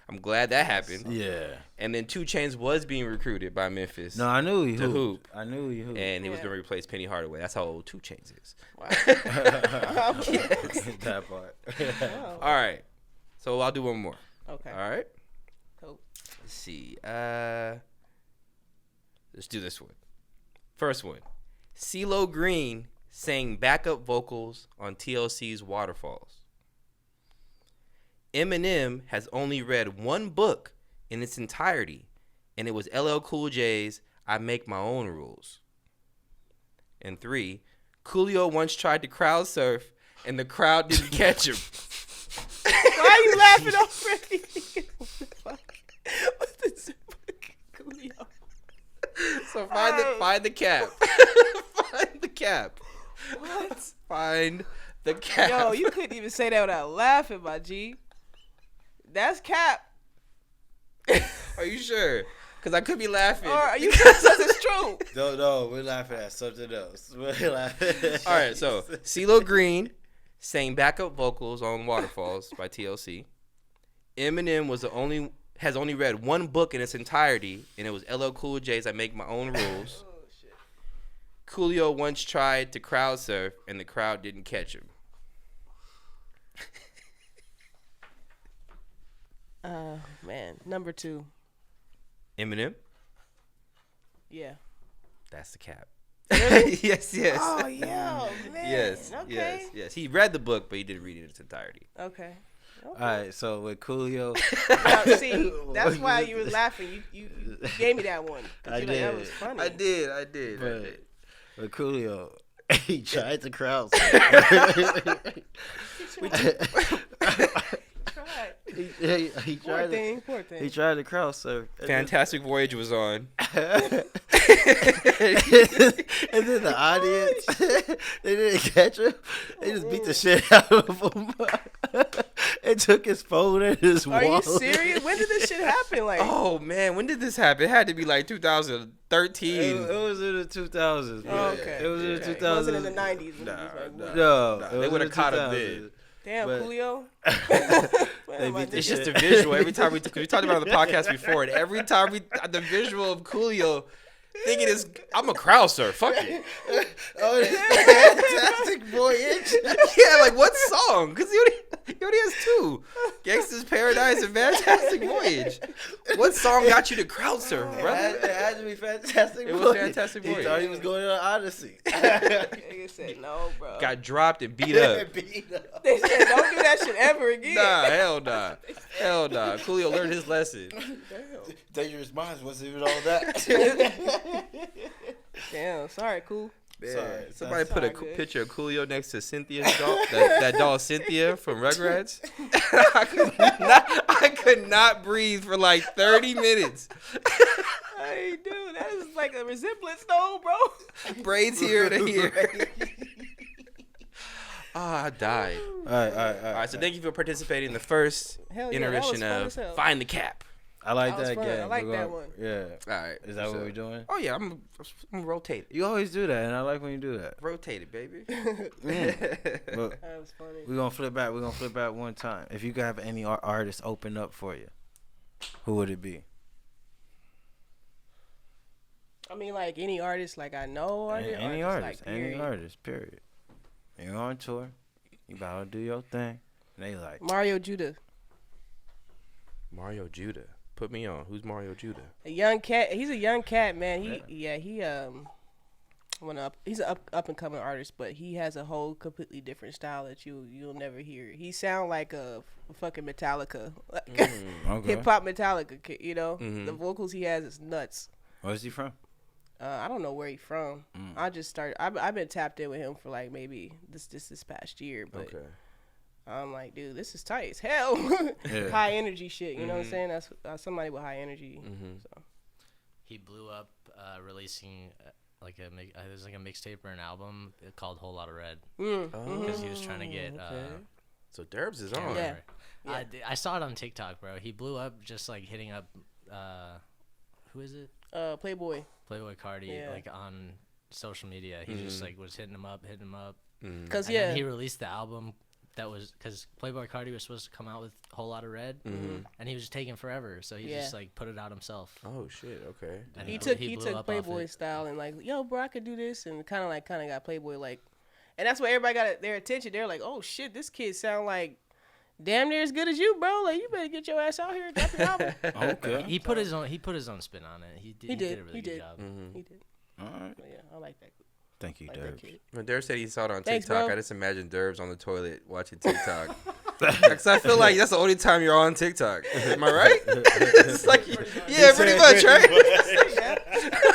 I'm glad that happened. Yeah. And then 2 Chainz was being recruited by Memphis. No, I knew he to hooped. I knew he hooped. And he was going to replace Penny Hardaway. That's how old 2 Chainz is. Wow. That part. Wow. All right. So I'll do one more. Okay. All right. Cool. Let's see. Let's do this one. First one. CeeLo Green sang backup vocals on TLC's Waterfalls. Eminem has only read one book in its entirety, and it was LL Cool J's I Make My Own Rules. And 3, Coolio once tried to crowd surf, and the crowd didn't catch him. Why are you laughing already? What the fuck? What's this? Coolio. So find the cap. Find the cap. What? Find the cap. Yo, you couldn't even say that without laughing, my G. That's cap. Are you sure? Because I could be laughing. Or are you sure it's true? No, we're laughing at something else. We're laughing. All right, so CeeLo Green sang backup vocals on Waterfalls by TLC. Eminem has only read one book in its entirety, and it was LL Cool J's I Make My Own Rules. Oh, shit. Coolio once tried to crowd surf, and the crowd didn't catch him. Man, number 2. Eminem? Yeah. That's the cap. Really? Yes. Oh yeah, man. Yes. He read the book, but he didn't read it in its entirety. Okay. All right, so with Coolio, now, see, that's why you were laughing. You gave me that one. I did. Like, that was funny. I did. But with Coolio, he tried to crowd. He tried Poor thing. He tried to crowd surf. Fantastic Voyage was on. And then the audience, they didn't catch him. They just beat the shit out of him. And took his phone and his wallet. Are you serious? When did this shit happen? Like, oh man, when did this happen? It had to be like 2013. It was in the 2000s. Oh, okay. It was in the 2000s. It wasn't in the 90s. No, they would have caught him then. Damn, But- Coolio. It's just a visual. Every time we talked about it on the podcast before, and every time the visual of Coolio thinking I'm a crowd surf. Fuck it. Oh, it's Fantastic Voyage. Yeah, like what song? Because he only has two: Gangsta's Paradise and Fantastic Voyage. What song got you to crowd surf, brother? It had to be Fantastic Voyage. It was Fantastic He Voyage. thought he was going on Odyssey. Nigga said no, bro. Got dropped and beat up. Beat up. They said don't do that shit ever again. Nah, hell nah. Coolio learned his lesson. Dangerous Minds wasn't even all that. Damn, sorry, cool. Man, somebody put a good. picture of Coolio next to Cynthia's doll, that doll Cynthia from Rugrats. I could not breathe for like 30 minutes. Hey, dude, that is like a resemblance, though, bro. Braids here to here. I died. All right. So thank you for participating in the first Hell yeah, iteration that was fun of as hell. Find the Cap. I like That was that fun. game. I like that one. Yeah. All right. Is that what we're doing? Oh yeah, I'm rotated. You always do that, and I like when you do that. Rotated, baby. Look, That was funny. we're gonna flip back. We're gonna flip back one time. If you could have any artist open up for you, who would it be? I mean, like any artist, like I know, Any artist. like, Any period. artist. Period. You're on tour. You about to do your thing. And they like Mario Judah, Mario Judah. Put me on. Who's Mario Judah? a young cat. He's a young cat, man. He went up. He's an up and coming artist, but he has a whole completely different style that you'll never hear. He sound like a fucking Metallica, okay. hip hop Metallica. You know, Mhm. the vocals he has is nuts. Where's he from? I don't know where he from. I just started. I've been tapped in with him for like maybe this past year, but Okay. I'm like, dude, this is tight as hell. Yeah. High energy shit. You know what I'm saying? That's somebody with high energy. Mhm. So He blew up releasing there's like a mixtape or an album called Whole Lot of Red because he was trying to get. So Derbs is on. Yeah. I saw it on TikTok, bro. He blew up just like hitting up. Who is it? Playboy. Playboy Cardi, Yeah. like on social media. He just like was hitting him up. Cause And yeah, then he released the album that was because Playboy Cardi was supposed to come out with a Whole Lot of Red, and he was just taking forever, so he just like put it out himself. Oh shit. Okay. And he blew took up off Playboy it. style and like, yo, bro, I could do this, and kind of got Playboy like, and that's why everybody got their attention. They're like, oh shit, this kid sound like damn near as good as you, bro. Like, you better get your ass out here and drop your album. Okay. He put his own spin on it. He did a really good job. He did. All right. But yeah, I like that. Thank you, I like that Derbs. kid. When Derbs said he saw it on Thanks, TikTok, bro. I just imagine Derbs on the toilet watching TikTok. Because I feel like that's the only time you're on TikTok. Am I right? It's like, yeah, pretty much, right?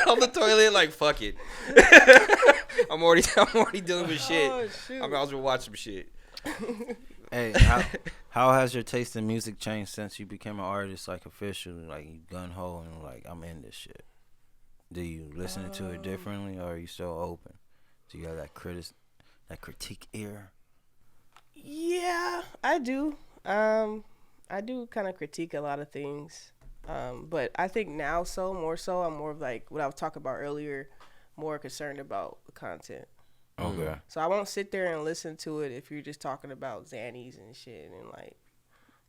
On the toilet, like, fuck it. I'm already dealing with shit. Oh, shoot. I might as well watch some shit. Hey, how has your taste in music changed since you became an artist, like officially, like you gun ho and like I'm in this shit? Do you listen to it differently, or are you still open? Do you have that critique ear? Yeah, I do. I do kind of critique a lot of things. But I think now more so, I'm more of like what I was talking about earlier, more concerned about the content. Okay. So I won't sit there and listen to it if you're just talking about Xannies and shit and like,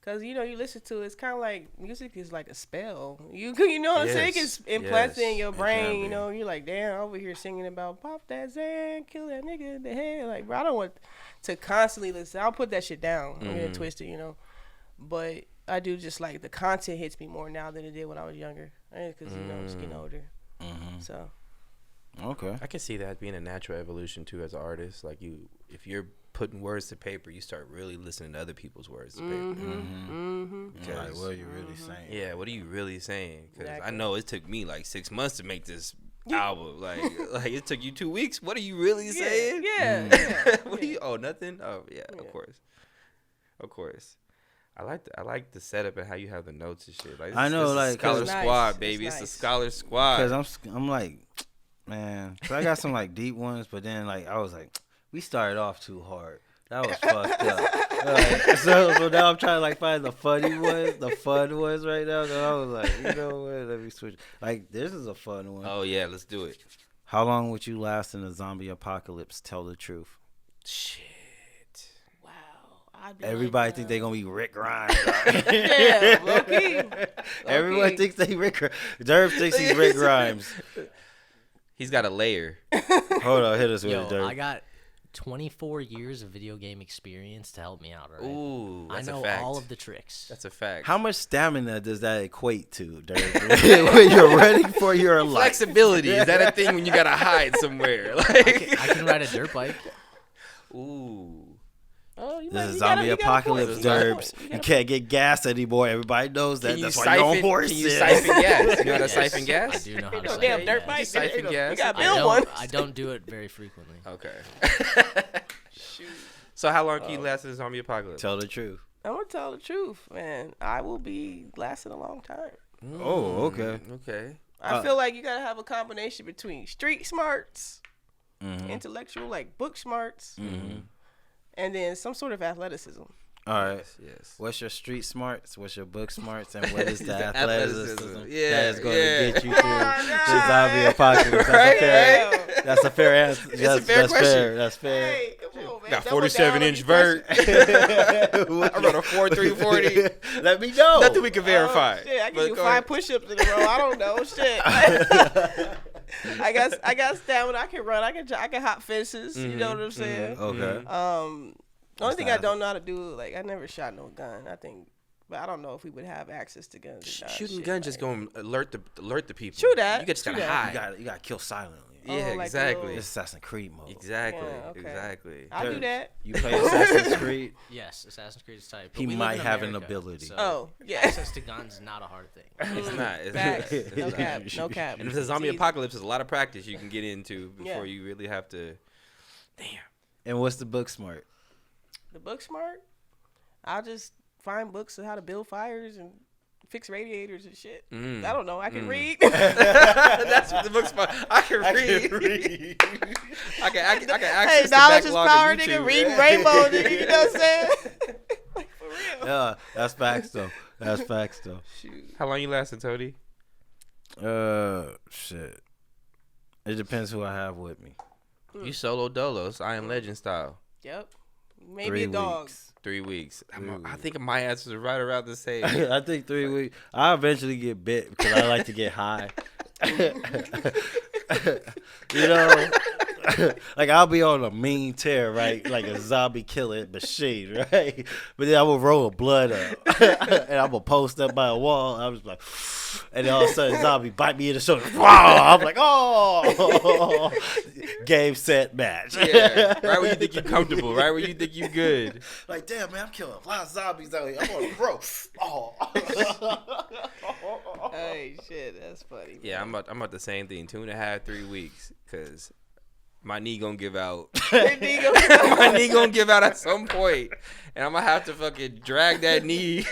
cause you know you listen to it, it's kind of like music is like a spell. You know what I'm saying? It's implanted in your brain. You know, you're like, damn, I'm over here singing about pop that Xan, kill that nigga in the head. Like, bro, I don't want to constantly listen. I'll put that shit down. I'm gonna twist it, you know. But I do just like the content hits me more now than it did when I was younger, because you know I'm just getting older. So Okay. I can see that being a natural evolution too as an artist. Like if you're putting words to paper, you start really listening to other people's words to paper. Like, what are you really saying? Yeah, what are you really saying? Because I know it took me like 6 months to make this album. Like it took you 2 weeks. What are you really saying? Yeah. What are you? Oh, nothing. Oh, yeah. Of course. I like the setup and how you have the notes and shit. Like, I know, like, Scholar Squad, nice. baby. It's Nice. the Scholar Squad. Because I'm like, man. So I got some like deep ones, but then like I was like, we started off too hard. That was fucked up. So now I'm trying to like find the funny ones, the fun ones right now. So I was like, you know what? Let me switch. Like, this is a fun one. Oh yeah, let's do it. How long would you last in a zombie apocalypse? Tell the truth. Shit. Wow. I'd be Everybody think they gonna be Rick Grimes. Yeah, low-key. Everyone thinks they Rick. Derb thinks he's Rick Grimes. He's got a layer. Hold on, hit us with Yo, it, Derb. I got 24 years of video game experience to help me out, right? Ooh, I that's know a fact. all of the tricks. That's a fact. How much stamina does that equate to, Derb? When you're running for your life. Flexibility, is that a thing when you gotta hide somewhere? Like, I can ride a dirt bike. ooh. Oh, you This might- is you zombie got a point. apocalypse, You got a Derbs. point. You can't get gas anymore. Everybody knows that. That's why you're on horses. Can you siphon gas? You know how to Yes, siphon I gas? do know how to No siphon damn dirt gas. bike. Siphon gas? You got I build don't, one. I don't do it very frequently. Okay. So how long can you last in the zombie apocalypse? Tell the truth. I'm gonna tell the truth, man. I will be lasting a long time. Oh, okay. Okay. I feel like you gotta have a combination between street smarts, Mm-hmm. intellectual, like book smarts, and then some sort of athleticism. All right. Yes. What's your street smarts? What's your book smarts? And what is the The athleticism athleticism. that Yeah, is going yeah. to get you through the zombie apocalypse? That's a fair answer. It's a fair that's question. fair. That's fair. Hey, come on, man. Got Double 47-inch down on vert. your I run a 4.340. Let me know. Nothing we can question. verify. Oh, shit, I But can do go 5 ahead. push-ups in a row. I don't know. Shit. I got stamina. I can run. I can hop fences. You know what I'm saying? Okay. The only thing I don't know how to do, like, I never shot no gun. But I don't know if we would have access to guns. or not. Shooting Shit, guns just like- going to alert the people. True that. You just True gotta that. hide. You got to kill silently. Yeah, like exactly. It's Assassin's Creed mode. Exactly. Yeah, okay. Exactly. I'll do that. You play Assassin's Creed. Yes, Assassin's Creed is tight. but He we live might in have an America, ability. so Oh, yeah. access to guns is not a hard thing. It's not. It's Facts. not. It's No not. cap. No cap. And if it's a zombie It's easy. apocalypse, there's a lot of practice you can get into before Yeah. you really have to. Damn. And what's the book smart? The book smart, I'll just find books on how to build fires and fix radiators and shit. I don't know. I can read. That's what the book's about. I can read. I can Hey, access the knowledge is backlog power, of nigga. YouTube. Reading Rainbow, nigga. You know what I'm saying? Like, for real. Yeah, that's facts though. That's facts though. How long you lasting, Tony? Shit. It depends who I have with me. You solo dolos, I Am Legend style. Yep. Maybe 3 a dog. weeks. 3 weeks. I 3 think my answers are right around the same. I think 3 weeks. I eventually get bit because I like to get high. You know, like I'll be on a mean tear, right? Like a zombie killer machine, right? But then I will roll blood up, and I'm gonna post up by a wall. I'm just like, and then all of a sudden, zombie bite me in the shoulder. Wow! I'm like, oh, game, set, match. Yeah, right when you think you're comfortable, right when you think you're good. Like, damn, man, I'm killing a lot of zombies out here. I'm on a row. Oh. Hey, shit. That's funny. Yeah, I'm about the same thing. 2.5, 3 weeks, cause my knee gonna give out. Your knee gonna- My knee gonna give out at some point, and I'm gonna have to fucking drag that knee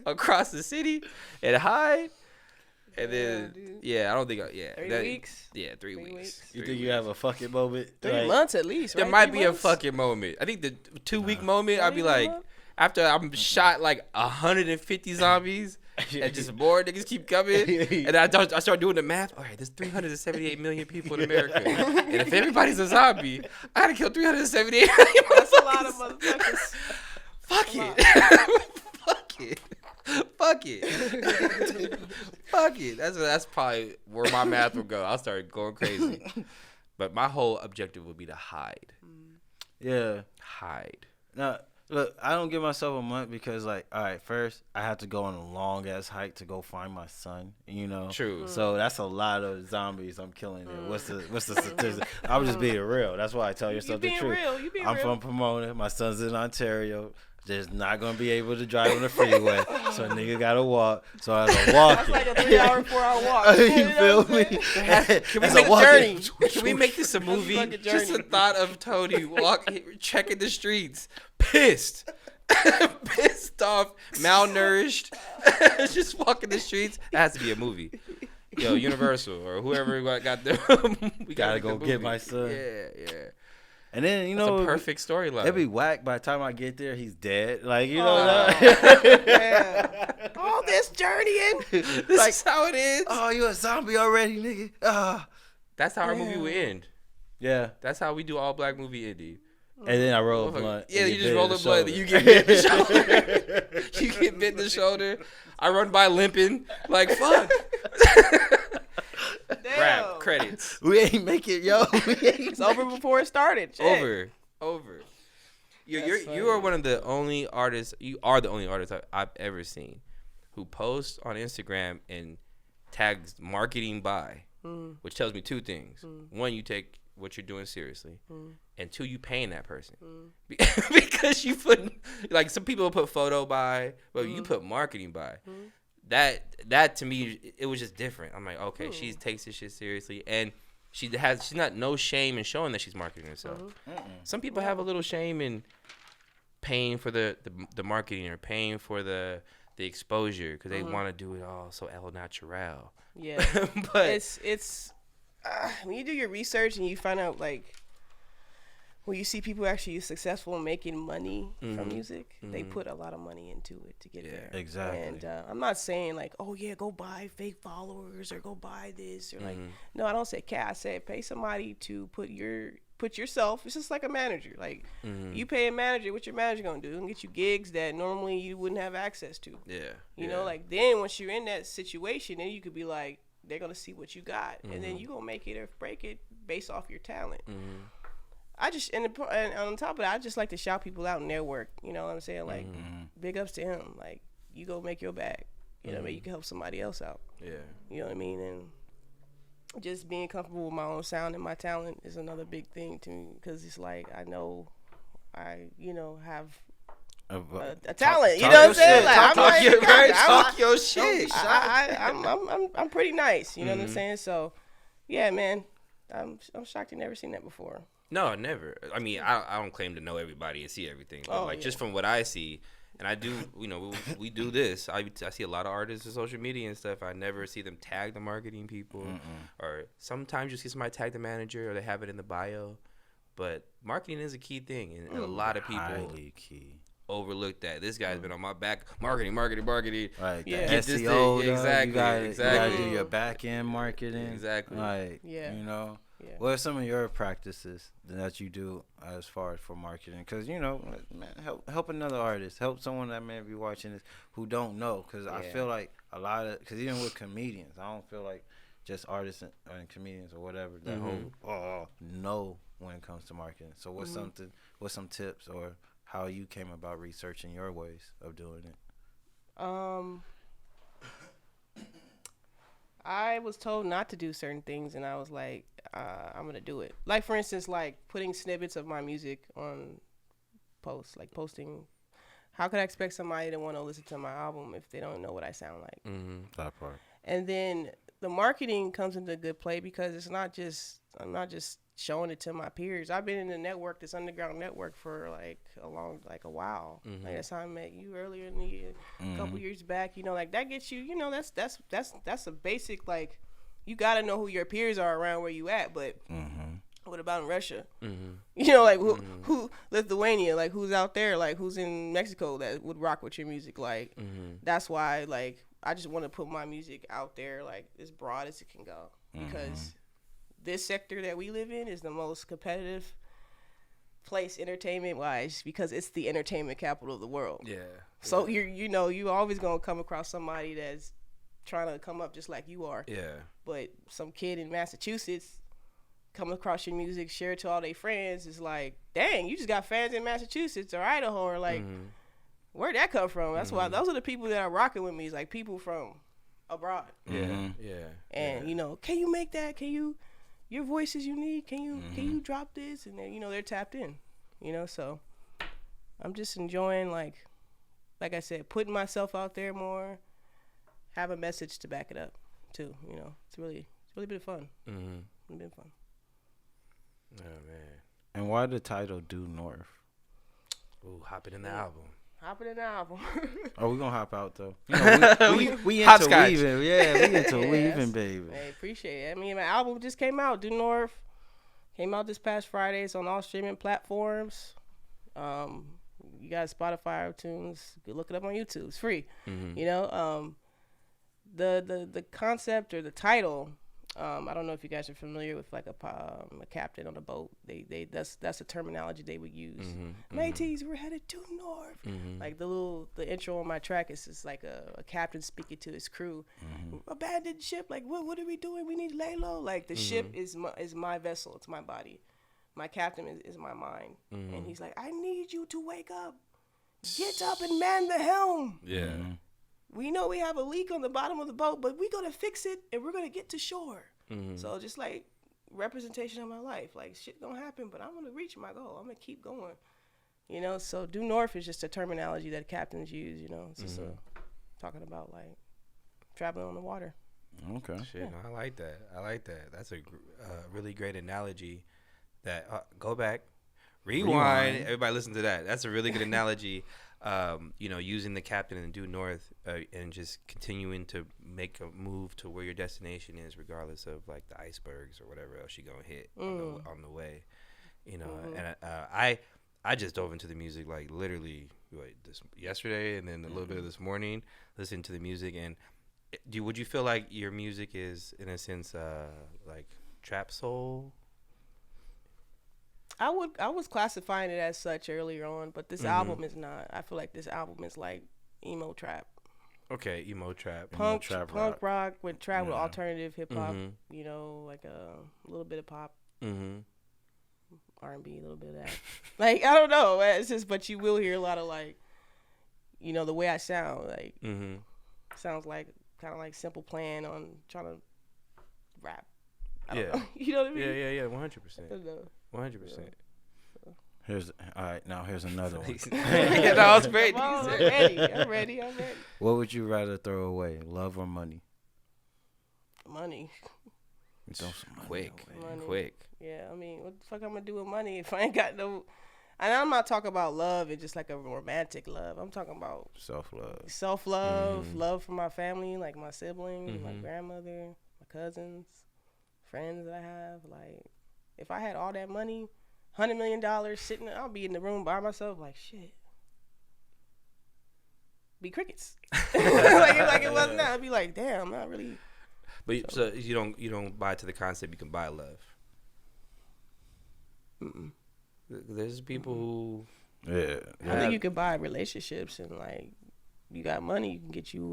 across the city and hide. And then, dude. yeah, I don't think, 3 weeks? Yeah, 3 3 weeks. weeks. You 3 think you weeks. have a fucking moment? 3 Like, months at least, right? There might 3 be a months? fucking moment. I think the 2-week moment, I'd be Not like, even one? after I'm shot like 150 zombies, and just more niggas keep coming, and I start doing the math. All right, there's 378 million people in America, and if everybody's a zombie, I gotta kill 378 million. That's a lot of motherfuckers. Fuck it. Fuck it. Fuck it. Fuck it. That's probably where my math will go. I'll start going crazy. But my whole objective would be to hide. yeah. Hide. Now, Look, I don't give myself a month because, like, all right, first I have to go on a long ass hike to go find my son. You know, True. So that's a lot of zombies I'm killing there. What's the statistic? I'm just being real. That's why I tell yourself the truth. I'm from Pomona. My son's in Ontario. Just not gonna be able to drive on the freeway, so a nigga gotta walk. So I was walking. That's like a 3 hour, 4 hour walk. You feel me? Can we make a journey? Can we make this a movie? Just the thought of Tony checking the streets, pissed, pissed off, malnourished, just walking the streets. It has to be a movie. Yo, Universal or whoever got the. We gotta go get my son. Yeah. And then, you know, it's a perfect storyline. It'd be whack by the time I get there, he's dead. Like, you know, all this journeying. This is how it is. Oh, you a zombie already, nigga. That's how our movie would end. Yeah. That's how we do all black movie ending. And then I roll a blunt. Yeah, you just roll the blunt. You get bit in the shoulder. You get bit in the shoulder. I run by limping. Like, fuck. Rap credits. We ain't make it, yo. It's over before it started. Shit. Over. You are one of the only artists. You are the only artist I've ever seen who posts on Instagram and tags marketing by, which tells me two things. One, you take what you're doing seriously, and two, you paying that person because you put, like, some people put photo by, but you put marketing by. That to me, it was just different. I'm like, okay, she takes this shit seriously, and she's not no shame in showing that she's marketing herself. Some people have a little shame in paying for the marketing or paying for the exposure because they want to do it all so el natural. Yeah, but it's when you do your research and you find out, like, when you see people actually successful in making money from music, they put a lot of money into it to get there. Exactly. And I'm not saying, like, oh yeah, go buy fake followers or go buy this or like, no, I don't say cat. I said pay somebody to put yourself. It's just like a manager. Like, you pay a manager, what your manager gonna do? And get you gigs that normally you wouldn't have access to. Yeah. You know, like, then once you're in that situation, then you could be like, they're gonna see what you got, and then you gonna make it or break it based off your talent. I just and on top of that, I just like to shout people out in their work. You know what I'm saying? Like, big ups to him. Like, you go make your bag. You know what I mean? You can help somebody else out. Yeah. You know what I mean? And just being comfortable with my own sound and my talent is another big thing to me, because it's like, I know I have a talent. You know what I'm saying? Like, talk your shit. I'm pretty nice. You know what I'm saying? So, yeah, man, I'm shocked you never seen that before. No, never. I mean, I don't claim to know everybody and see everything, but just from what I see, and I do, we do this. I see a lot of artists on social media and stuff. I never see them tag the marketing people, or sometimes you see somebody tag the manager, or they have it in the bio. But marketing is a key thing, and a lot of people highly key. Overlook that. This guy's been on my back. Marketing. Like yeah. SEO, Exactly. You gotta do your back end marketing. Exactly. Like, Yeah. What are some of your practices that you do as far as for marketing? Because, man, help another artist. Help someone that may be watching this who don't know. Because I feel like a lot of, because even with comedians, I don't feel like just artists and comedians or whatever that know when it comes to marketing. So what's some tips or how you came about researching your ways of doing it? I was told not to do certain things, and I was like, I'm gonna do it. Like, for instance, like putting snippets of my music on posts, like posting. How could I expect somebody to want to listen to my album if they don't know what I sound like? That part. And then the marketing comes into good play, because I'm not just showing it to my peers. I've been in the network, this underground network, for a while. Like, that's how I met you earlier in the year, a couple years back. Like, that gets you. That's a basic, like, you gotta know who your peers are around where you at. But what about in Russia? Like, who Lithuania? Like, who's out there? Like, who's in Mexico that would rock with your music? Like, that's why, like, I just want to put my music out there, like, as broad as it can go, because this sector that we live in is the most competitive place entertainment wise, because it's the entertainment capital of the world. Yeah. So you're always gonna come across somebody that's trying to come up just like you are. Yeah. But some kid in Massachusetts come across your music, share it to all their friends. It's like, dang, you just got fans in Massachusetts or Idaho, or like, where'd that come from? That's why those are the people that are rocking with me. It's like people from abroad. Yeah. And you know, can you make that? Your voice is unique. Can you drop this? And then, you know, they're tapped in. You know, so I'm just enjoying, like I said, putting myself out there more. Have a message to back it up too. You know, it's really been fun. It's been fun. Oh man! And why the title Due North? Ooh, hopping in the album. Hopping in the album. Oh, we gonna hop out though. You know, we into weaving. Yeah, we into weaving, baby. Hey, appreciate it. I mean, my album just came out. Due North came out this past Friday. It's on all streaming platforms. You got Spotify, iTunes. You can look it up on YouTube. It's free. You know, the concept or the title. I don't know if you guys are familiar with like a captain on a boat. That's the terminology they would use. Mateys, we're headed due north. Like the intro on my track is just like a captain speaking to his crew. Abandoned ship. Like what are we doing? We need LAYLO. Like the ship is my vessel. It's my body. My captain is my mind. And he's like, I need you to wake up. Get up and man the helm. Yeah. We know we have a leak on the bottom of the boat, but we're going to fix it, and we're going to get to shore. So just, like, representation of my life. Like, shit don't happen, but I'm going to reach my goal. I'm going to keep going. You know, so due north is just a terminology that captains use, you know. It's just talking about, like, traveling on the water. Okay. Shit, no, I like that. That's a really great analogy that, go back, rewind. Everybody listen to that. That's a really good analogy. You know, using the captain and due north and just continuing to make a move to where your destination is, regardless of like the icebergs or whatever else you're gonna hit on the way. You know, and I just dove into the music like literally yesterday, and then a little bit of this morning, listening to the music. And would you feel like your music is in a sense like trap soul? I was classifying it as such earlier on, but this album is not. I feel like this album is like emo trap. Okay, emo trap. Punk rock with trap with alternative hip hop. You know, like a little bit of pop. R&B, a little bit of that. Like, I don't know. It's just, but you will hear a lot of like, you know, the way I sound. Like, sounds like kind of like Simple Plan on trying to rap. I don't know. You know what I mean? Yeah. 100%. 100%. Here's another one. Yeah, that was great. I'm ready. What would you rather throw away, love or money? Money. Quick. Yeah, I mean, what the fuck I'm gonna do with money if I ain't got no? And I'm not talking about love and just like a romantic love. I'm talking about self-love, love for my family, like my siblings, my grandmother, my cousins, friends that I have. Like, if I had all that money, $100 million sitting, I'll be in the room by myself, like shit. Be crickets. like it wasn't that. I'd be like, damn, not really. But so you don't buy to the concept you can buy love. There's people who I think you can buy relationships, and like you got money, you can get you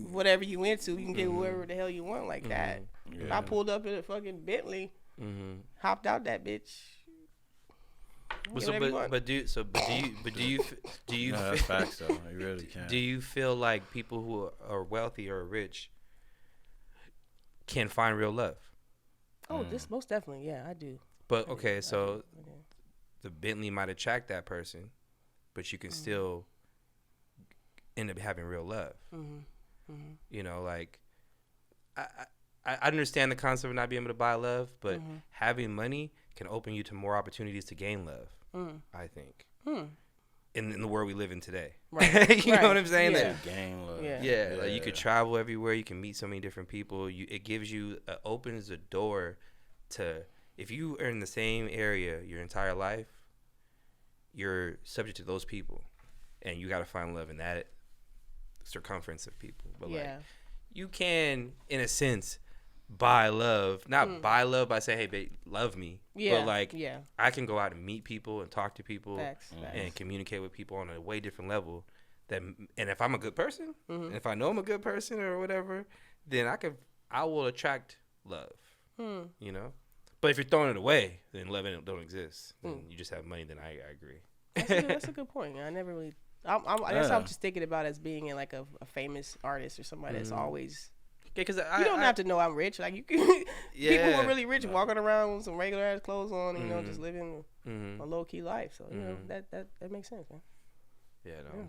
whatever you into, you can get whoever the hell you want like that. Yeah. I pulled up in a fucking Bentley, hopped out that bitch. Do you? No, that's facts though. You really can. Do you feel like people who are wealthy or rich can find real love? Oh, this most definitely, yeah, I do. But okay, so the Bentley might attract that person, but you can still end up having real love. You know, like I understand the concept of not being able to buy love, but having money can open you to more opportunities to gain love. I think in the world we live in today, right? You know what I'm saying? Yeah. That gain love. Yeah, like you could travel everywhere. You can meet so many different people. It gives you opens a door to. If you are in the same area your entire life, you're subject to those people, and you got to find love in that circumference of people. But like, you can, in a sense, buy love. Not buy love by saying, "Hey, babe, love me." Yeah. But like, I can go out and meet people and talk to people Facts. and communicate with people on a way different level. And if I'm a good person, and if I know I'm a good person or whatever, then I will attract love. You know. But if you're throwing it away, then love don't exist. Then you just have money. Then I agree. That's a good point. I never really. I guess I'm just thinking about as being in like a famous artist or somebody that's always. Yeah, because you don't have to know I'm rich. Like you can. People who are really rich walking around with some regular ass clothes on, you know, just living a low key life. So you know that makes sense, man. Yeah, no.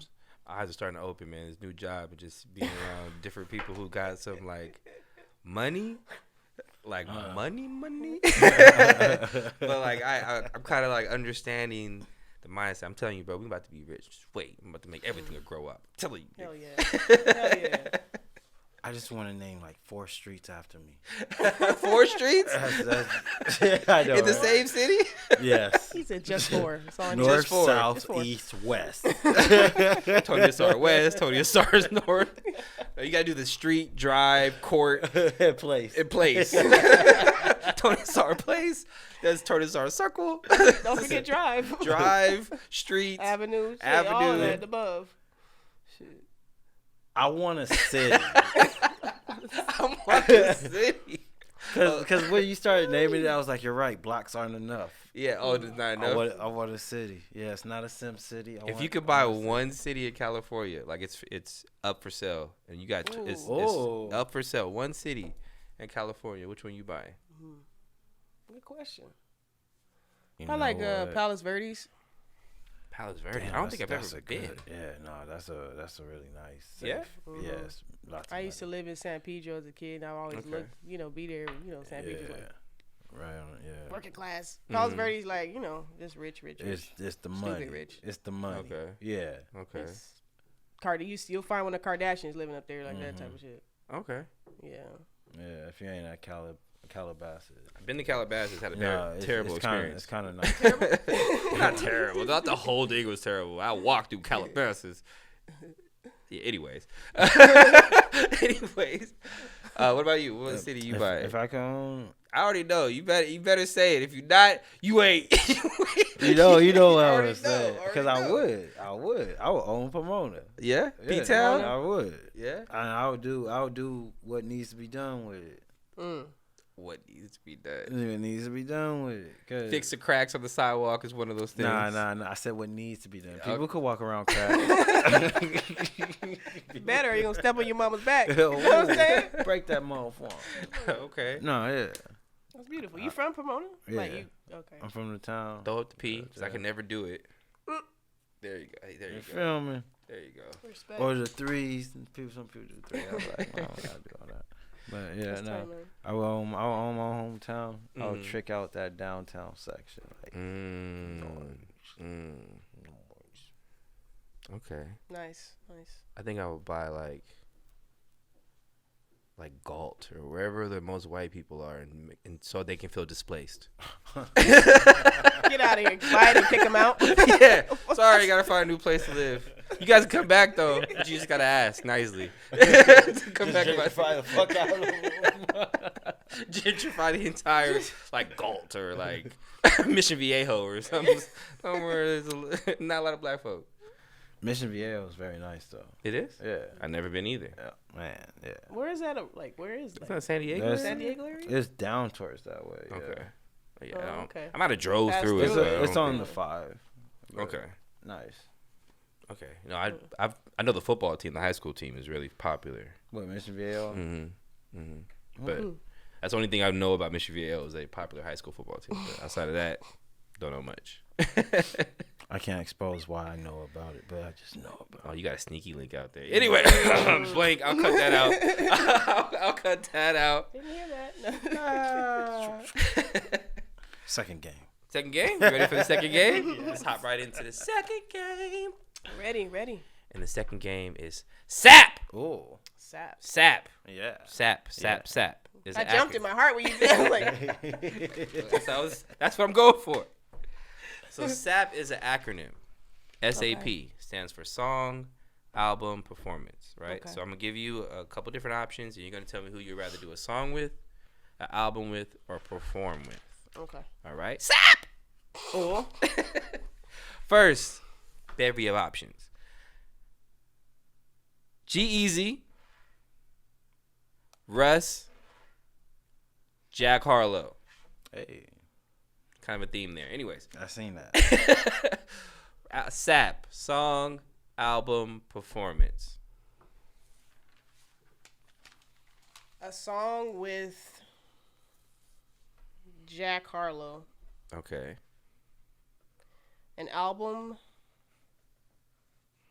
Eyes are starting to open, man. This new job and just being around different people who got some like money. Like money, but like I'm kind of like understanding the mindset. I'm telling you, bro, we about to be rich. Just wait, I'm about to make everything grow up. I'm telling you. Hell yeah, hell yeah. I just want to name like 4 streets after me. 4 streets? I know, in the same city? Yes. He said just 4. It's all North, just 4. south, just 4. east, west. Tony Asar West, Tony Asar's north. You gotta do the street, drive, court, place. Tony Asar Place. That's Tony Asar Circle. Don't forget drive. Drive, street, avenue, all of that above. Shit. I want a city. I want a city. Because when you started naming it, I was like, you're right. Blocks aren't enough. Yeah. Oh, it's not enough. I want a city. Yeah, it's not a Sim city. If you could buy one city in California, like it's up for sale, and you got it's up for sale. One city in California, which one you buy? Good question. I like Palos Verdes. Palos Verdes. I don't think I've ever been. Yeah, no, that's a really nice. Safe. Yeah. Yes. I used to live in San Pedro as a kid. And I always looked, be there. San Pedro. Right on. Yeah. Working class. Palos Verdes, like just rich. It's the money. Rich. It's the money. Okay. Yeah. Okay. You'll find one of the Kardashians living up there, like that type of shit. Okay. Yeah. Yeah. If you ain't at Calabasas. I've been to Calabasas. Had a terrible experience. It's kind of nice. Not terrible. Not the whole thing was terrible. I walked through Calabasas. Yeah, anyways. What about you? What city you buy? If I can, I already know. You better say it. If you not, you ain't. you know what I would say. Because I would own Pomona. Yeah, P-Town. I would. Yeah, and I would do what needs to be done with it. What needs to be done? It needs to be done with it. Fix the cracks on the sidewalk is one of those things. Nah. I said what needs to be done. People could walk around cracks. Better, you gonna step on your mama's back. You know what I'm saying? Break that motherfucker. Okay. No, yeah. That's beautiful. You from Pomona? Yeah. Okay. I'm from the town. Throw up the P, because I can never do it. There you go. There you go. Feel me? There you go. Respect. Or the 3s. Some people do 3. I was like, I don't gotta do all that. But yeah, no. I will own my hometown. I'll trick out that downtown section. Like, Okay. Nice. I think I would buy like Galt or wherever the most white people are, and so they can feel displaced. Get out of here! Buy it and kick them out. Yeah. Sorry, gotta find a new place to live. You guys can come back though, but you just gotta ask nicely. Come back and gentrify the fuck out of them. Gentrify the entire Galt or Mission Viejo or something. Somewhere there's not a lot of black folk. Mission Viejo is very nice though. It is? Yeah. I've never been either. Yeah, man. Yeah. Where is that? Where is that? It's not San Diego. San Diego area? It's down towards that way. Yeah. Okay. Yeah. Okay. I might have drove through it. It's on the 5. Okay. Nice. Okay. No, I know the football team, the high school team, is really popular. What, Mission Viejo? But that's the only thing I know about Mission Viejo is a popular high school football team. But outside of that, don't know much. I can't expose why I know about it, but I just know about it. Oh, you got a sneaky link out there. Anyway, blank. I'll cut that out. I'll cut that out. Didn't hear that. Second game. Second game? You ready for the second game? Yeah. Let's hop right into the second game. Ready. And the second game is SAP. Oh. SAP. Yeah. SAP. I jumped in my heart when you said that's what I'm going for. So SAP is an acronym. SAP stands for Song, Album, Performance, right? Okay. So I'm going to give you a couple different options, and you're going to tell me who you'd rather do a song with, an album with, or perform with. Okay. All right? SAP! Oh. First, bevy of options. G-Eazy, Russ, Jack Harlow. Hey. Kind of a theme there. Anyways. I seen that. SAP. Song, album, performance. A song with Jack Harlow. Okay. An album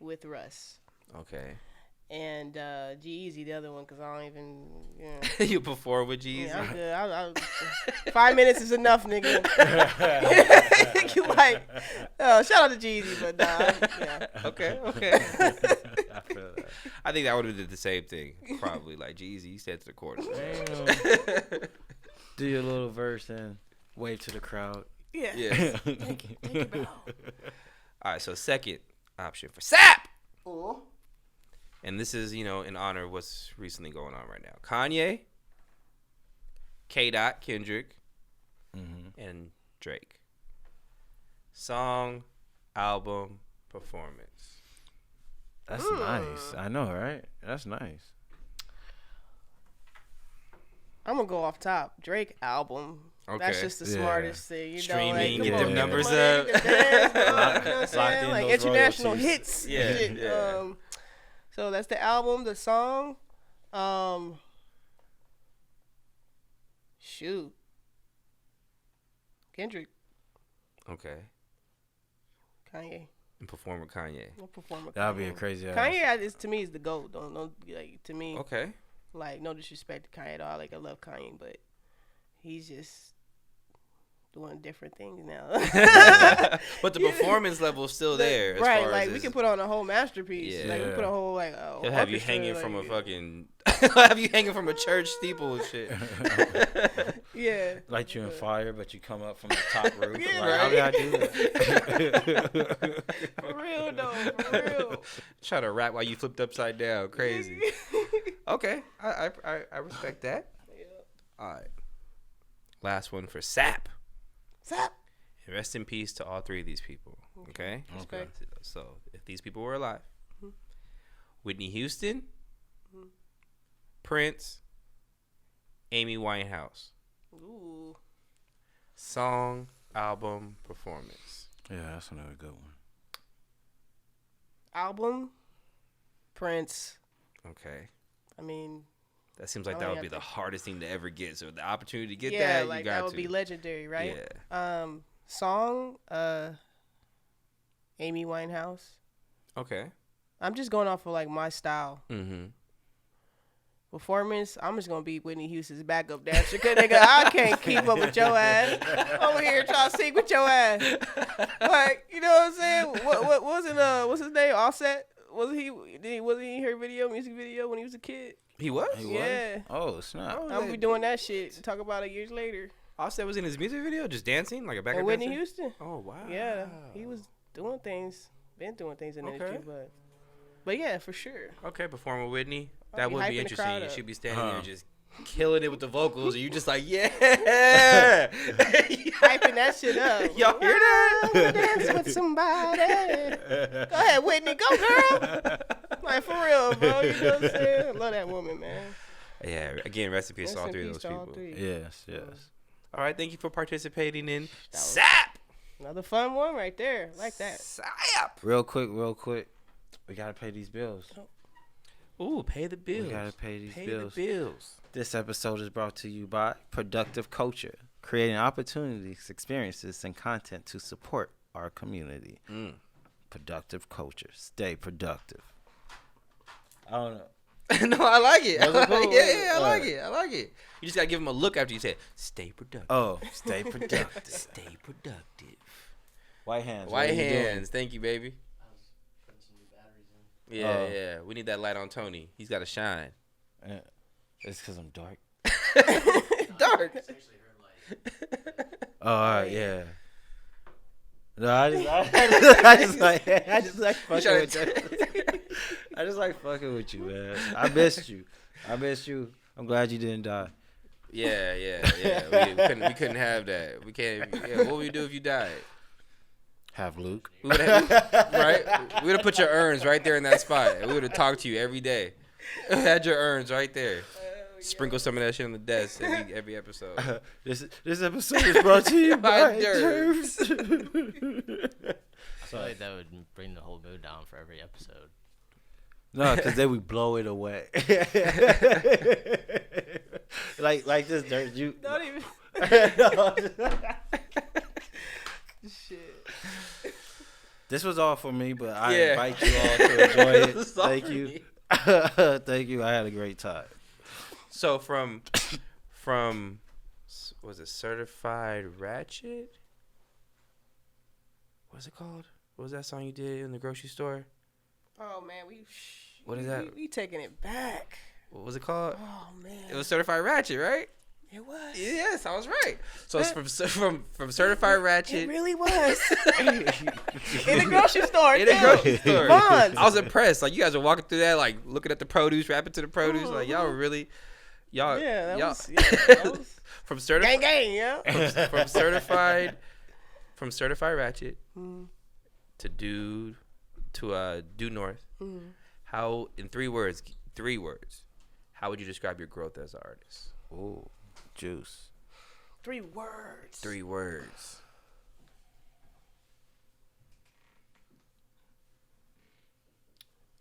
with Russ. Okay. And G-Eazy, the other one, because I don't even, You perform with G-Eazy? Yeah, I'm good. 5 minutes is enough, nigga. You like, shout out to G-Eazy, but nah. Yeah. Okay. I feel that. I think I would have did the same thing. Probably. Like, G-Eazy, you said to the corner. Do your little verse and wave to the crowd. Yeah. Take it out. All right, so second option for SAP. Oh. And this is, in honor of what's recently going on right now. Kanye, K. Kendrick, and Drake. Song, album, performance. That's nice. I know, right? That's nice. I'm going to go off top. Drake album. Okay. That's just the smartest thing. Streaming, get them them numbers up. You know what I'm saying? Like international hits. Yeah, Shit. yeah. So that's the album, the song. Shoot. Kendrick. Okay. Kanye. And perform with Kanye. I'll perform with That'd Kanye. be a crazy ass. Kanye to me is the GOAT. Don't like to me. Okay. Like no disrespect to Kanye at all. Like I love Kanye, but he's just doing different things now. But the performance level is still there. As Right, far like as we can put on a whole masterpiece. Yeah. Like we put a whole He'll have you orchestra, hanging like, from a fucking. Have you hanging from a church steeple and shit. Yeah. Light you in fire, but you come up from the top roof. Yeah, Like, how right. did I do that? For real though, for real. Try to rap while you flipped upside down. Crazy. Okay, I respect that. Yeah. All right. Last one for SAP. Zap. And rest in peace to all three of these people. Okay. Respect. So if these people were alive, Whitney Houston, Prince, Amy Winehouse. Ooh. Song, album, performance. Yeah, that's another good one. Album. Prince. Okay. I mean, That seems like Oh, that would yeah, be the that- hardest thing to ever get. So the opportunity to get yeah, that, like you got that would to. be legendary, right? Yeah. Song. Amy Winehouse. Okay. I'm just going off of like my style. Mm-hmm. Performance, I'm just gonna be Whitney Houston's backup dancer. Cause nigga, I can't keep up with your ass. Over here trying to sing with your ass. Like, you know what I'm saying? What wasn't what's his name? Offset? Wasn't he in her music video when he was a kid? He was? He Yeah. was? Oh, snap. I'll be doing that shit. Talk about it years later. Offset was in his music video, just dancing like a backup And Whitney dancer? Houston. Oh wow. Yeah, he was doing things. Been doing things in the Okay. industry, but yeah, for sure. Okay, perform with Whitney. I'll That be would hyping be the interesting. crowd You up. should be standing there Huh. just killing it with the vocals, and you just like, yeah. Hyping that shit up. Y'all hear that? I wanna dance with somebody. Go ahead, Whitney. Go, girl. Like, for real, bro. You know what I'm saying? I love that woman, man. Yeah. Again, rest in peace to all Rest in three of peace those to all people. three. Yes, yes. All right. Thank you for participating in was- SAP. Another fun one right there. Like that. SAP. Real quick. We got to pay these bills. Ooh, pay the bills. We got to pay these Pay bills. the bills. This episode is brought to you by Productive Culture, creating opportunities, experiences, and content to support our community. Productive Culture. Stay productive. I don't know. No, I like it. Was it cool? Yeah, I All like right. it. I like it. You just gotta give them a look after you say, "Stay productive." Oh, stay productive. Stay productive. White hands. White what are you doing? hands. Thank you, baby. I was putting some new batteries in. Yeah, Oh. yeah. We need that light on Tony. He's got to shine. It's because I'm dark. Dark. It's actually her light. Oh, all right, yeah. No, I just like fucking with you. I just like fucking with you, man. I missed you. I'm glad you didn't die. Yeah. We couldn't have that. We can't. Yeah, what would we do if you died? Have Luke. We would have, right? We would have put your urns right there in that spot, and we would have talked to you every day. Had your urns right there. Sprinkle some of that shit on the desk every episode. This episode is brought to you by Jervs. I feel like that would bring the whole mood down for every episode. No, because then we blow it away. like this dirt. You Don't even. Shit. This was all for me, but I invite you all to enjoy it. Thank you. Thank you. I had a great time. So from was it Certified Ratchet? What's it called? What was that song you did in the grocery store? Oh man, What is that? We taking it back. What was it called? Oh man, It was Certified Ratchet, right? It was. Yes, I was right. So it's from Certified Ratchet. It really was. In the grocery store. In the grocery store. Bonds. I was impressed. Like you guys were walking through that, like looking at the produce, rapping to the produce. Like y'all were really, Yeah, that y'all was from Certified. gang, yeah. From Certified Ratchet to Due North. How in 3 words, how would you describe your growth as an artist? Ooh, juice. 3 words. 3 words.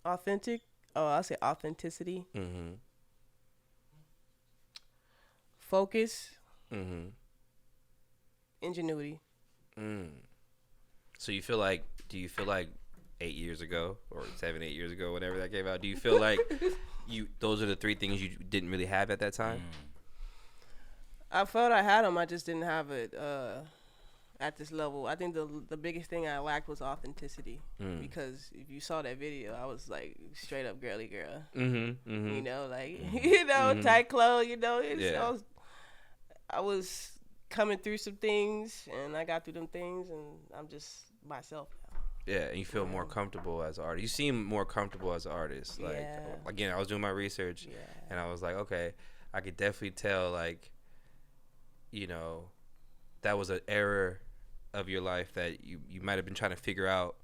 Authentic. Oh, I'll say authenticity. Mm-hmm. Focus. Mm-hmm. Ingenuity. So do you feel like 8 years ago or 7, 8 years ago, whenever that came out, do you feel like those are the 3 things you didn't really have at that time? I felt I had them. I just didn't have it at this level. I think the biggest thing I lacked was authenticity because if you saw that video, I was like straight up girly girl. Mm-hmm. Mm-hmm. You know, like tight clothes. You know, I was coming through some things, and I got through them things, and I'm just myself now. Yeah, and you feel more comfortable as an artist. You seem more comfortable as an artist. Like again, I was doing my research, and I was like, okay, I could definitely tell, like, you know, that was an era of your life that you might have been trying to figure out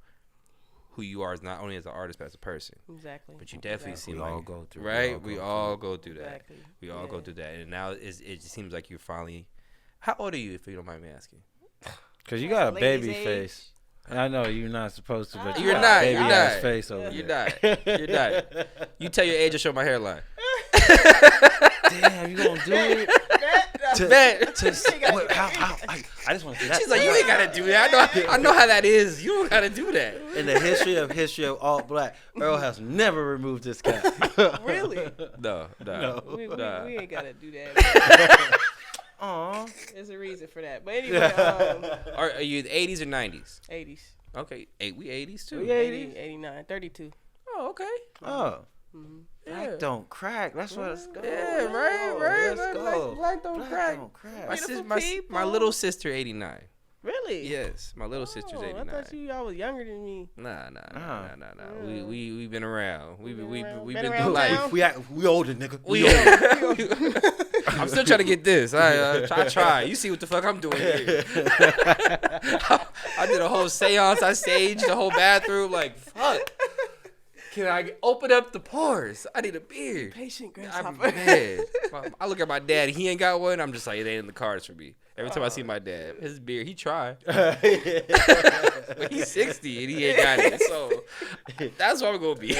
who you are as not only as an artist but as a person. Exactly. But you definitely seem like all go through, right. We all go through that. Exactly. We all go through that, and now it just seems like you're finally. How old are you, if you don't mind me asking? Because you got a baby Lady's age. face. I know you're not supposed to, but You're got not, a baby you're ass not. face over You're there. not. You're not. You tell your age, or show my hairline. Damn, you gonna do it? Bet. Wait, how? I just want to see that. She's like, you ain't gotta do that. I know how that is. You don't gotta do that. In the history of all black, Earl has never removed this cap. Really? No. We ain't gotta do that. Aw. There's a reason for that. But anyway, Are you the 80s or 90s? 80s. Okay, we 80s too. 80, 89, 32. Oh, okay. Oh. Yeah. Black don't crack. That's what it's called. Yeah, right. Let's go. Black don't crack. Don't crack. My little sister 89. Really? Yes, my little sister's 89. I thought y'all was younger than me. Nah. We been around. We been Been through around life. town? We older, nigga. We old. I'm still trying to get this. I try. You see what the fuck I'm doing here. I did a whole seance. I staged the whole bathroom. Like, fuck. Can I open up the pores? I need a beard. Patient I'm grasshopper. mad. I look at my dad. He ain't got one. I'm just like, it ain't in the cards for me. Every time I see my dad, his beard, he try. But he's 60 and he ain't got it. So that's what I'm going to be.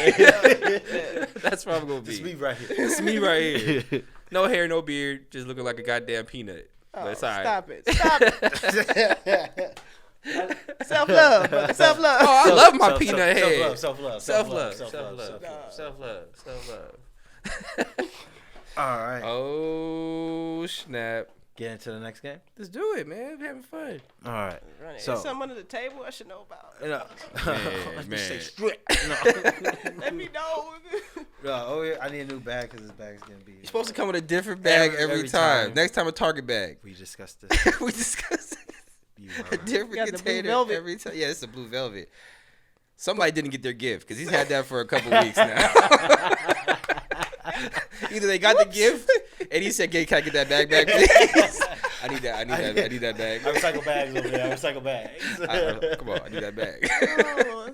That's what I'm going to be. It's me right here. It's me right here. No hair, no beard. Just looking like a goddamn peanut. But it's all right. Stop it. Self-love. Oh, I love my peanut head. Self-love. All right. Oh, snap. Get into the next game. Let's do it, man. We're having fun. All right. There's So, something under the table I should know about. Man. Stay strict. Let me know. No, I need a new bag because this bag's going to be. You're supposed to come with a different bag every time. Next time, a Target bag. We discussed this. We discussed it. You A heard. different Got the blue container velvet. every time. Yeah, it's a blue velvet. Somebody didn't get their gift because he's had that for a couple weeks now. Either they got the gift and he said, "Can I get that bag back, please? I need that bag. I recycle bags over there. I recycle bags. Come on, I need that bag." Oh,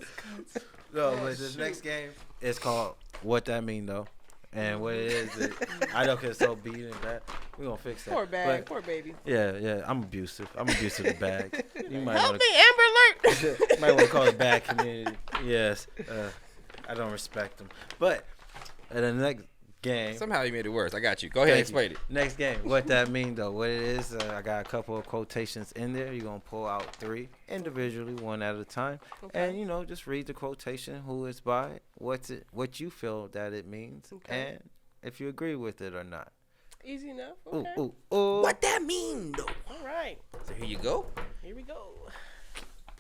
No, but this next game is called What That Mean Though. And what it is, I don't get so beating that. We're going to fix that. Poor bag. Poor baby. Yeah. I'm abusive. I'm abusive to bag. You might Help me, Amber Alert. You might want to call it bad community. Yes. I don't respect them. But in the next game. Somehow you made it worse. I got you. Go ahead and explain it. Next game. What that mean, though? What it is, I got a couple of quotations in there. You're going to pull out 3 individually, one at a time. Okay. And, just read the quotation, who it's by, what you feel that it means, and if you agree with it or not. Easy enough. Okay. Ooh. What that mean, though? All right. So here you go. Here we go.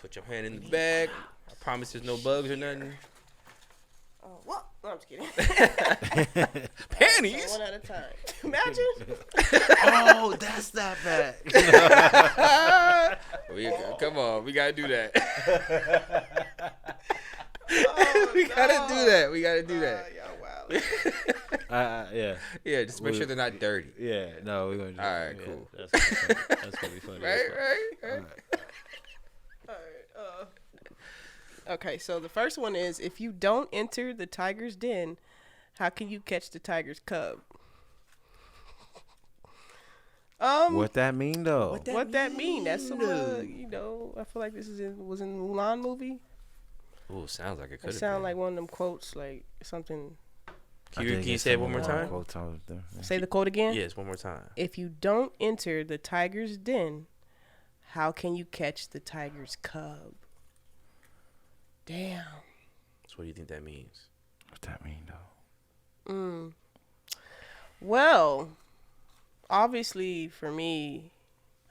Put your hand in the bag. I promise there's no bugs or nothing. Oh, what? No, I'm just kidding. Panties? One at a time. Imagine. Oh, that's that bad. Come on, we gotta do that. We gotta do that. Y'all wild. Yeah. Yeah, just make sure they're not dirty. Yeah, no, we're gonna do All right, that. cool. Yeah, that's gonna be funny. Right. All right. Okay, so the first one is, if you don't enter the tiger's den, how can you catch the tiger's cub? What that mean though? What that mean? That's some, I feel like this was in the Mulan movie. Ooh, sounds like it could. It sound like one of them quotes, like something. Can you say it one more time? Say the quote again. Yes, one more time. If you don't enter the tiger's den, how can you catch the tiger's cub? Damn. So what do you think that means? What that mean though? Well, obviously for me,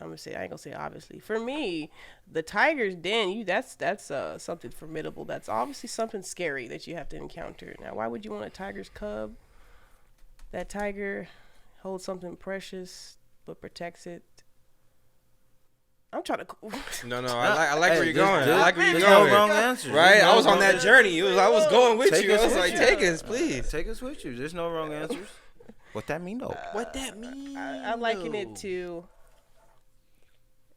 I ain't gonna say obviously. For me, the tiger's den, that's something formidable. That's obviously something scary that you have to encounter. Now, why would you want a tiger's cub? That tiger holds something precious but protects it. I'm trying to. No, I like where you're going. I like where you're There's going. no wrong answer. Right? I was on that journey. I was going with you. I was like, take us, please. Take us with you. There's no wrong answers. What that mean though? What that mean? I liken it to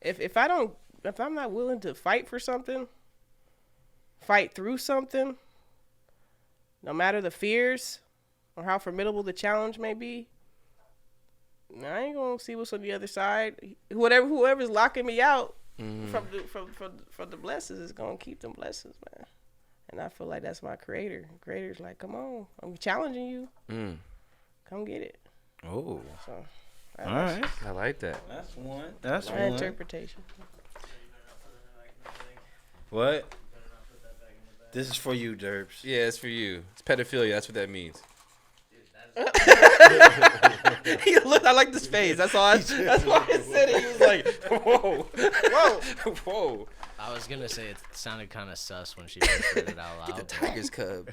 if I'm not willing to fight for something, fight through something, no matter the fears or how formidable the challenge may be, I ain't gonna see what's on the other side. Whoever's locking me out from the blessings is gonna keep them blessings, man. And I feel like that's my creator. Creator's like, come on, I'm challenging you. Come get it. Oh. So, all right. I like that. That's my one. interpretation. What? This is for you, Derbs. Yeah, it's for you. It's pedophilia. That's what that means. I like this face. That's why I said it. He was like, whoa. I was gonna say it sounded kind of sus when she said it out loud. Get the tiger's cub.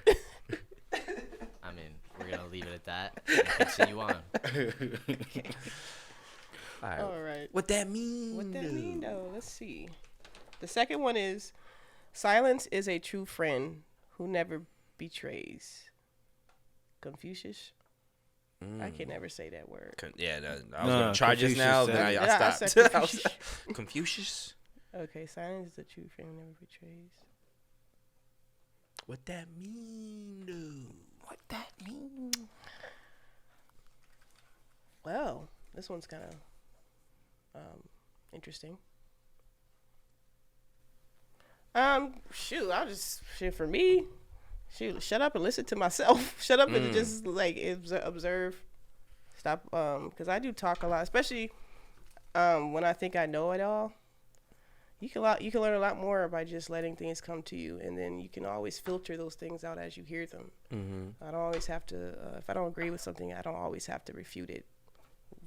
I mean, we're gonna leave it at that and continue on. All right. What that mean? What that mean though? Let's see. The second one is, silence is a true friend who never betrays. Confucius. I can never say that word. I was gonna try just now, then I stopped. Confucius. Okay, silence is a true friend who never betrays. What that mean, dude? What that mean? Well, this one's kind of interesting. For me, shut up and listen to myself. Shut up and just like observe. Stop, because I do talk a lot, especially when I think I know it all. You can learn a lot more by just letting things come to you, and then you can always filter those things out as you hear them. I don't always have to. If I don't agree with something, I don't always have to refute it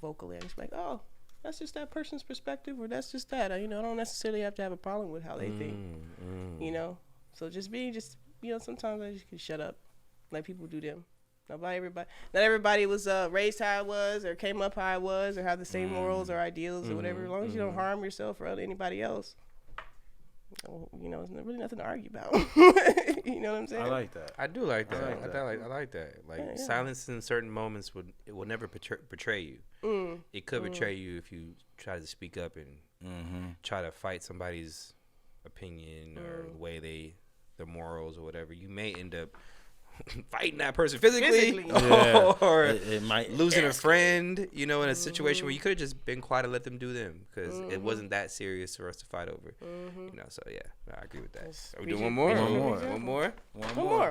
vocally. I'm just like, oh, that's just that person's perspective, or that's just that. I don't necessarily have to have a problem with how they think. So sometimes I just can shut up, let people do them. Not everybody was raised how I was, or came up how I was, or have the same morals or ideals or whatever. As long as you don't harm yourself or anybody else, there's really nothing to argue about. You know what I'm saying? I like that. I do like that. I like that. Like silence in certain moments will never betray you. It could betray you if you try to speak up and try to fight somebody's opinion or the way their morals or whatever. You may end up fighting that person physically. Yeah. Or it might losing a friend, in a situation where you could have just been quiet and let them do them because it wasn't that serious for us to fight over. So yeah, I agree with that. Are we doing one more? One more.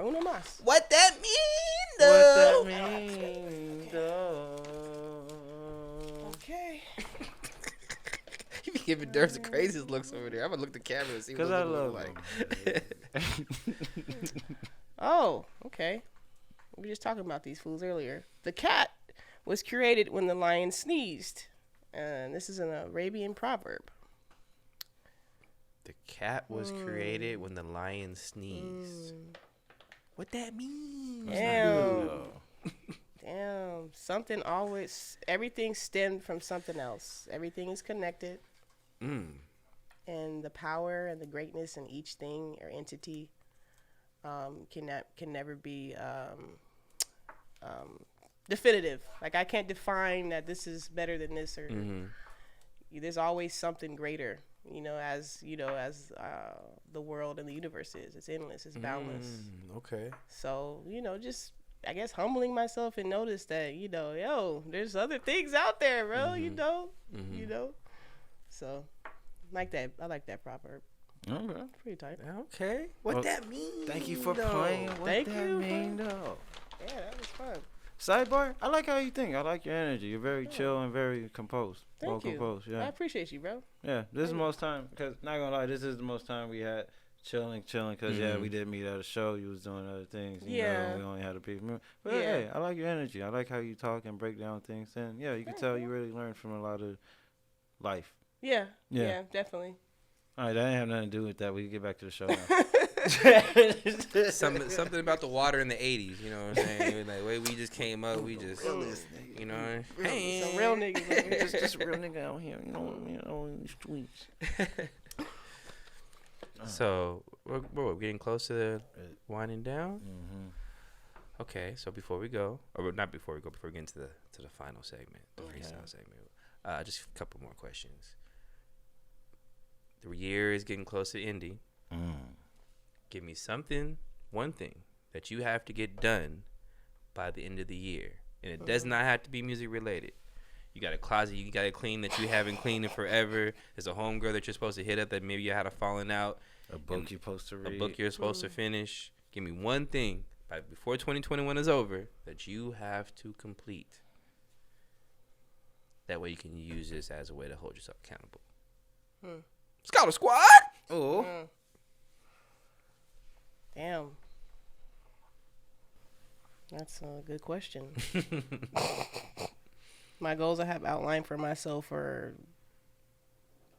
Uno más. What that mean, though? Okay. You be giving Durf the craziest looks over there. I'm gonna look at the camera and see what I it love look like. Oh, okay. We were just talking about these fools earlier. The cat was created when the lion sneezed. And this is an Arabian proverb. The cat was created when the lion sneezed. What that mean? Damn. Everything stemmed from something else. Everything is connected. And the power and the greatness in each thing or entity can never be definitive. Like, I can't define that this is better than this, or there's always something greater. As the world and the universe is. It's endless. It's boundless. Okay. So just, I guess, humbling myself and notice that there's other things out there, bro. So like that. I like that proverb. Okay. Pretty tight. Okay. What that mean? Thank you for playing. What that mean, though? Yeah, that was fun. Sidebar, I like how you think. I like your energy. You're very chill and very composed. Thank you. Composed, yeah. I appreciate you, bro. Yeah, this is the most time, because, not gonna lie, this is the most time we had chilling, because, we did meet at a show. You was doing other things. You know, we only had a people. But, hey, I like your energy. I like how you talk and break down things. And, you can tell you really learned from a lot of life. Yeah, definitely. All right, that ain't have nothing to do with that. We can get back to the show now. Something about the water in the 80s, you know what I'm saying? Like, way we just came up, we just, Some real real niggas. just a real nigga out here, in the streets. So, we're getting close to winding down. Okay, so before we get into the final segment, the freestyle segment, just a couple more questions. The year is getting close to ending. Give me one thing that you have to get done by the end of the year. And it does not have to be music related. You got a closet you got to clean that you haven't cleaned in forever. There's a homegirl that you're supposed to hit up that maybe you had a falling out. A book you're supposed to read. A book you're supposed to finish. Give me one thing before 2021 is over that you have to complete. That way you can use this as a way to hold yourself accountable. Scholar Squad! Oh. Damn. That's a good question. My goals I have outlined for myself are,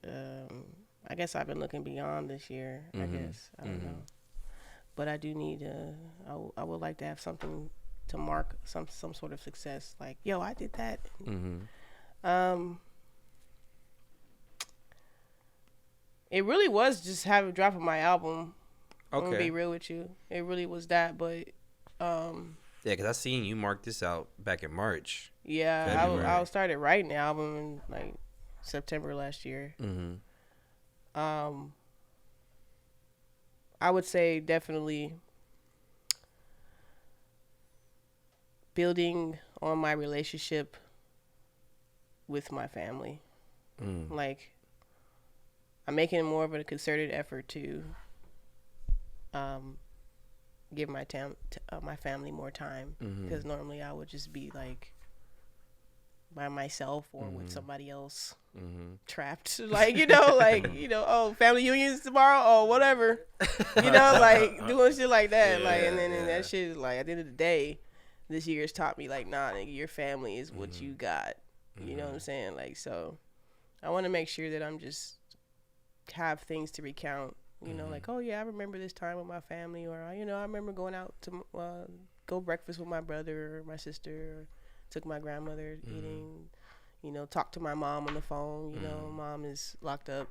I guess I've been looking beyond this year, I guess. I don't know. But I do need I would like to have something to mark some sort of success. Like, yo, I did that. It really was just dropping my album. I'm gonna be real with you. It really was that, but yeah, because I seen you mark this out back in March. Yeah, I started writing the album in like September last year. I would say definitely building on my relationship with my family. Like, I'm making more of a concerted effort to give my family more time, because normally I would just be like by myself or with somebody else, trapped, like, oh, family unions tomorrow, oh, whatever, like doing shit like that, and then that shit is like, at the end of the day, this year's taught me, like, nah, nigga, your family is what you got, you know what I'm saying, like, so I want to make sure that I'm just have things to recount. Like, oh, yeah, I remember this time with my family, or, I remember going out to go breakfast with my brother or my sister, or took my grandmother eating, talk to my mom on the phone. Mom is locked up,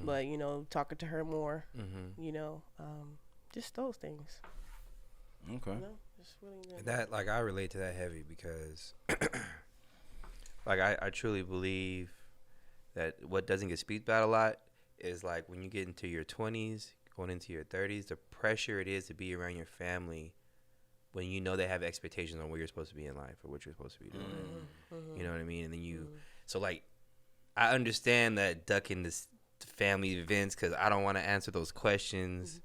but, talking to her more, just those things. Okay. Just really good. That, like, I relate to that heavy because, like, I truly believe that what doesn't get speaked about a lot is, like, when you get into your 20s, going into your 30s, the pressure it is to be around your family when you know they have expectations on where you're supposed to be in life or what you're supposed to be doing. You know what I mean? And then so like, I understand that ducking this family events because I don't want to answer those questions.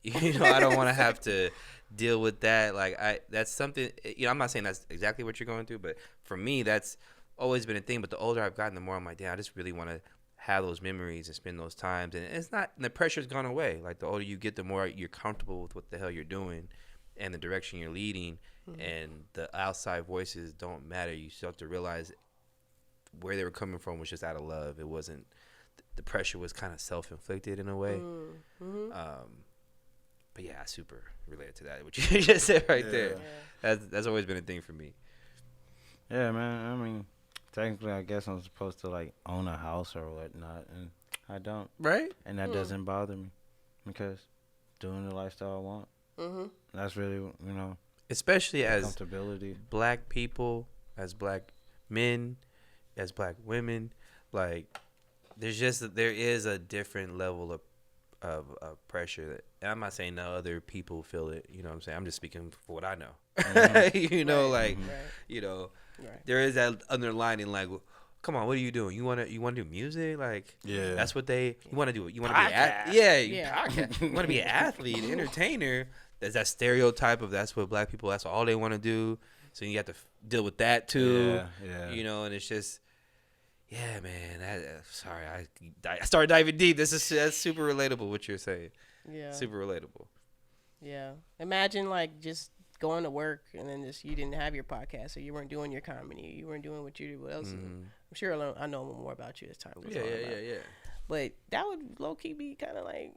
You know, I don't want to have to deal with that. Like, that's something, you know, I'm not saying that's exactly what you're going through, but for me, that's always been a thing. But the older I've gotten, the more I'm like, damn, I just really want to have those memories and spend those times. And it's not, the pressure's gone away. Like, the older you get, the more you're comfortable with what the hell you're doing and the direction you're leading. And the outside voices don't matter. You still have to realize where they were coming from was just out of love. It wasn't, the pressure was kind of self-inflicted in a way. But yeah, I super related to that, what you just said right there. That's always been a thing for me. Yeah, man. I mean, technically, I guess I'm supposed to like own a house or whatnot, and I don't. Right? And that doesn't bother me because doing the lifestyle I want. That's really, you know, especially as comfortability. Black people, as black men, as black women, like there is a different level of pressure that, and I'm not saying no other people feel it, you know what I'm saying? I'm just speaking for what I know. You know, like, you know, there is that underlining, like, come on, what are you doing? You want to do music? Like, that's what you want to do. You want to be podcast. You want to be an athlete, an entertainer. There's that stereotype of that's what black people, that's all they want to do. So you have to deal with that too. You know, and it's just, yeah, man. Sorry, I started diving deep. That's super relatable what you're saying. Yeah, super relatable. Yeah, imagine like just going to work and then just you didn't have your podcast, or you weren't doing your comedy, you weren't doing what you do. What else? I'm sure I know more about you as time goes on. Yeah. But that would low key be kind of like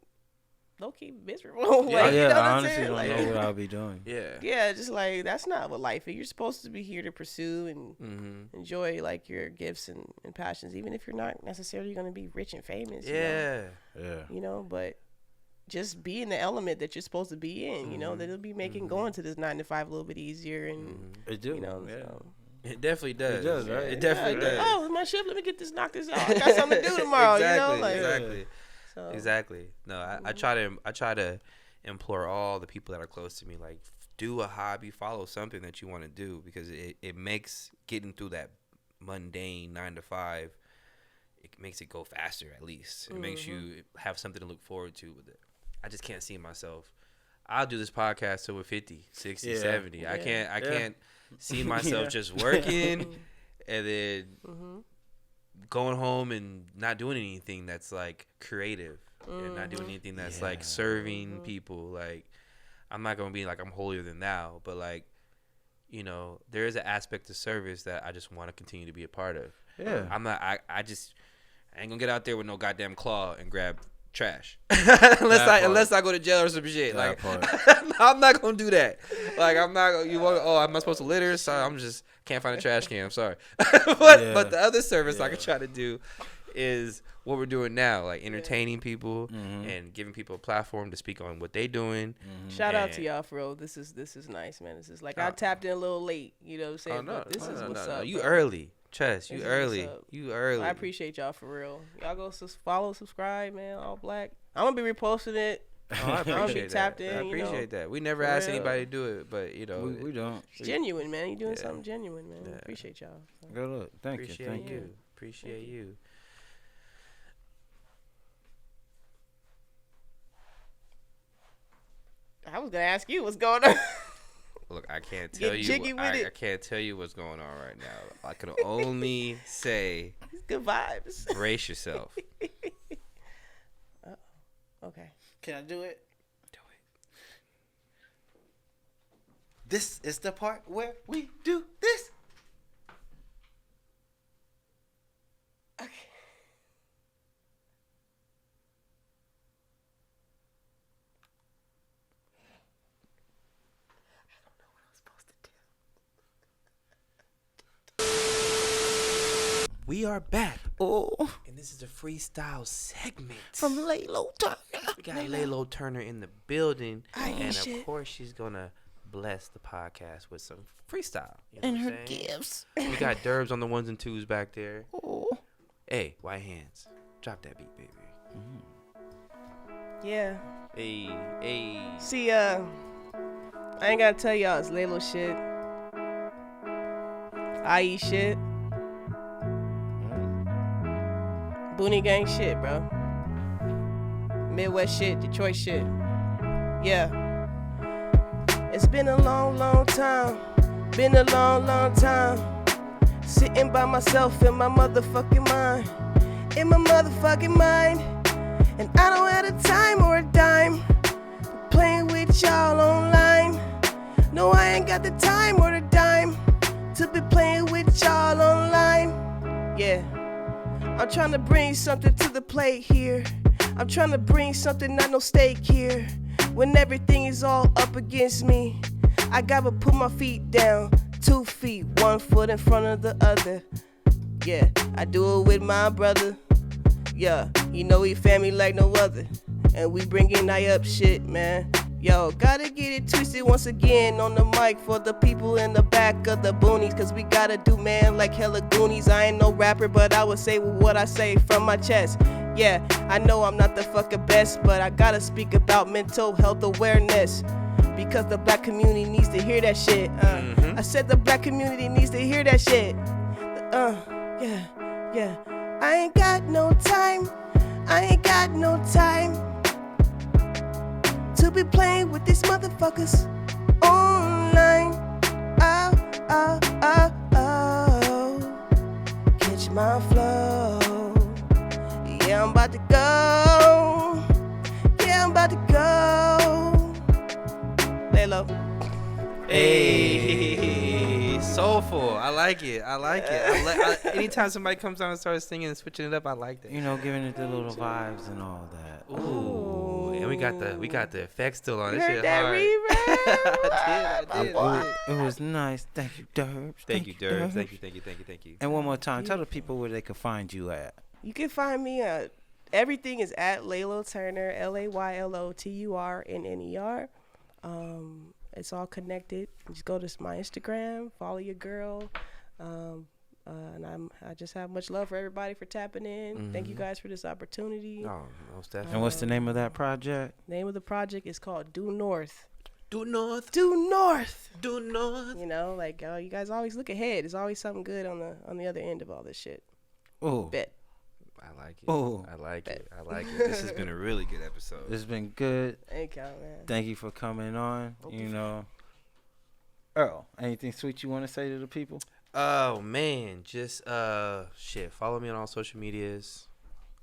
low key miserable. Yeah, like, you know I honestly don't like, know what I'll be doing. Yeah, just like that's not what life is. You're supposed to be here to pursue and enjoy like your gifts and passions, even if you're not necessarily going to be rich and famous. You know, but just be in the element that you're supposed to be in. You know, that it'll be making going to this 9 to 5 a little bit easier. And it do. You know, so. It definitely does. It does, right? It definitely does. Oh, my shift. Let me knock this out. I got something to do tomorrow. Exactly. You know, like, exactly. So. Exactly. No, I try to implore all the people that are close to me, like, do a hobby, follow something that you want to do, because it makes getting through that mundane 9 to 5, it makes it go faster. At least it makes you have something to look forward to with it. I just can't see myself. I'll do this podcast till we're 50, 60, 70. Yeah. I can't see myself just working and then going home and not doing anything that's like creative and not doing anything that's like serving people. Like, I'm not gonna be like I'm holier than thou, but like, you know, there is an aspect of service that I just want to continue to be a part of. I'm not. I ain't gonna get out there with no goddamn claw and grab trash unless I go to jail or some shit. Like, I'm not gonna do that. Like, I'm not. Am I supposed to litter? So I'm just can't find a trash can. I'm sorry. But the other service I can try to do is what we're doing now, like entertaining people and giving people a platform to speak on what they doing. Shout out to y'all for real. This is nice, man. This is like I tapped in a little late, you know what I'm saying? But this is what's up. You early. Chess, you early. I appreciate y'all for real. Y'all go follow, subscribe, man. All black. I'm gonna be reposting it. I appreciate tapped in. I appreciate that. We never asked anybody to do it, but you know, we don't. It's genuine, man. You doing something genuine, man. Yeah. Appreciate y'all. Good luck. Thank you. Appreciate you. I was gonna ask you what's going on. Look, I can't tell you. I can't tell you what's going on right now. I can only say, good vibes. Brace yourself. Okay. Can I do it? Do it. This is the part where we do this. Okay. We are back. Oh. And this is a freestyle segment. From LAYLO Turner. We got LAYLO Turner in the building. And of course, she's going to bless the podcast with some freestyle. You know and her gifts. We got Derbs on the 1s and 2s back there. Oh. Hey, white hands. Drop that beat, baby. Yeah. Hey. See, I ain't gotta tell y'all, it's LAYLO shit. IE shit. Booney Gang shit, bro. Midwest shit, Detroit shit. Yeah. It's been a long, long time. Been a long, long time. Sitting by myself in my motherfucking mind. In my motherfucking mind. And I don't have a time or a dime. Playing with y'all online. No, I ain't got the time or the dime to be playing with y'all online. Yeah. I'm trying to bring something to the plate here. I'm trying to bring something, not no steak here. When everything is all up against me, I gotta put my feet down. 2 feet, 1 foot in front of the other. Yeah, I do it with my brother. Yeah, you know he family like no other. And we bringin' I up shit, man. Yo, gotta get it twisted once again on the mic for the people in the back of the boonies. Cause we gotta do man like hella goonies. I ain't no rapper, but I would say what I say from my chest. Yeah, I know I'm not the fucking best, but I gotta speak about mental health awareness. Because the black community needs to hear that shit. I said the black community needs to hear that shit. Yeah. I ain't got no time. I ain't got no time to be playing with these motherfuckers online. Oh. Catch my flow. Yeah, I'm about to go. Yeah, I'm about to go. LAYLO. Hey, soulful. I like it. Anytime somebody comes on and starts singing and switching it up, I like that. You know, giving it the little vibes and all that. Ooh, and we got the effects still on. You This heard shit that hard. reverb? I did. It was nice. Thank you, Derbs. Thank you, Derb. Thank you. And one more time, tell the people where they can find you at. You can find me at everything is at LAYLO Turner, LAYLOTURNNER. It's all connected. Just go to my Instagram, follow your girl, and I just have much love for everybody for tapping in. Thank you guys for this opportunity. Oh, most definitely. And what's the name of that project? Name of the project is called Due North. Due North. Due North. Due North. You know, like you guys always look ahead. There's always something good on the other end of all this shit. Oh, Bet. I like it. Oh. I like it. This has been a really good episode. It's been good. Thank y'all, man. Thank you for coming on. You know, Earl, anything sweet you want to say to the people? Oh man, just follow me on all social medias.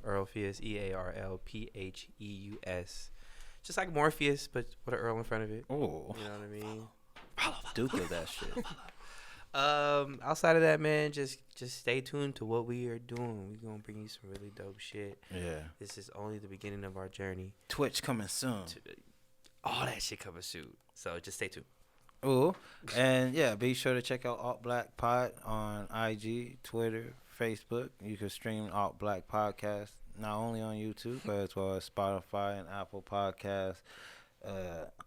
Earlpheus, EARLPHEUS. Just like Morpheus, but with an Earl in front of it. Oh, you know what I mean? Follow Duke of that shit. Outside of that, man, just stay tuned to what we are doing. We're gonna bring you some really dope shit. Yeah. This is only the beginning of our journey. Twitch coming soon. All that shit coming soon. So just stay tuned. Ooh. And yeah, be sure to check out Alt Black Pod on IG, Twitter, Facebook. You can stream Alt Black Podcast not only on YouTube, but as well as Spotify and Apple Podcasts,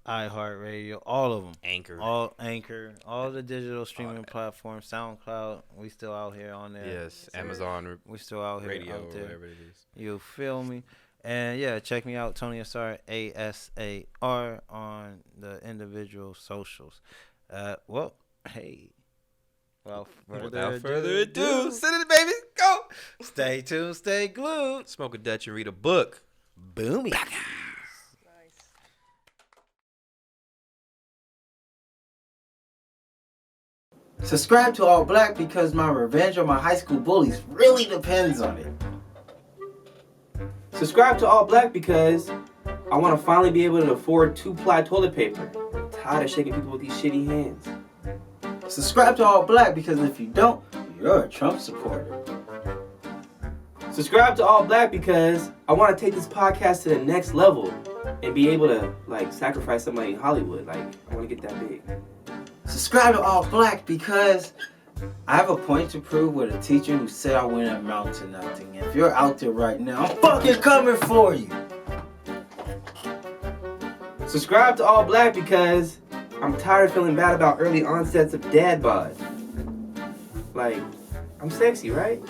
iHeartRadio, all of them. Anchor, all the digital streaming platforms. SoundCloud, we still out here on there. Yes, Amazon, we still out here radio, out there. Whatever it is. You feel me? And yeah, check me out, Tony Asar, ASAR, on the individual socials. Well, hey. Well, without further ado, send it, baby. Go. Stay tuned, stay glued. Smoke a Dutch and read a book. Boomy. Subscribe to All Black because my revenge on my high school bullies really depends on it. Subscribe to All Black because I want to finally be able to afford 2-ply toilet paper. I'm tired of shaking people with these shitty hands. Subscribe to All Black because if you don't, you're a Trump supporter. Subscribe to All Black because I want to take this podcast to the next level and be able to sacrifice somebody in Hollywood. I want to get that big. Subscribe to All Black because I have a point to prove with a teacher who said I wouldn't amount to nothing. If you're out there right now, I'm fucking coming for you. Subscribe to All Black because I'm tired of feeling bad about early onsets of dad bod. I'm sexy, right?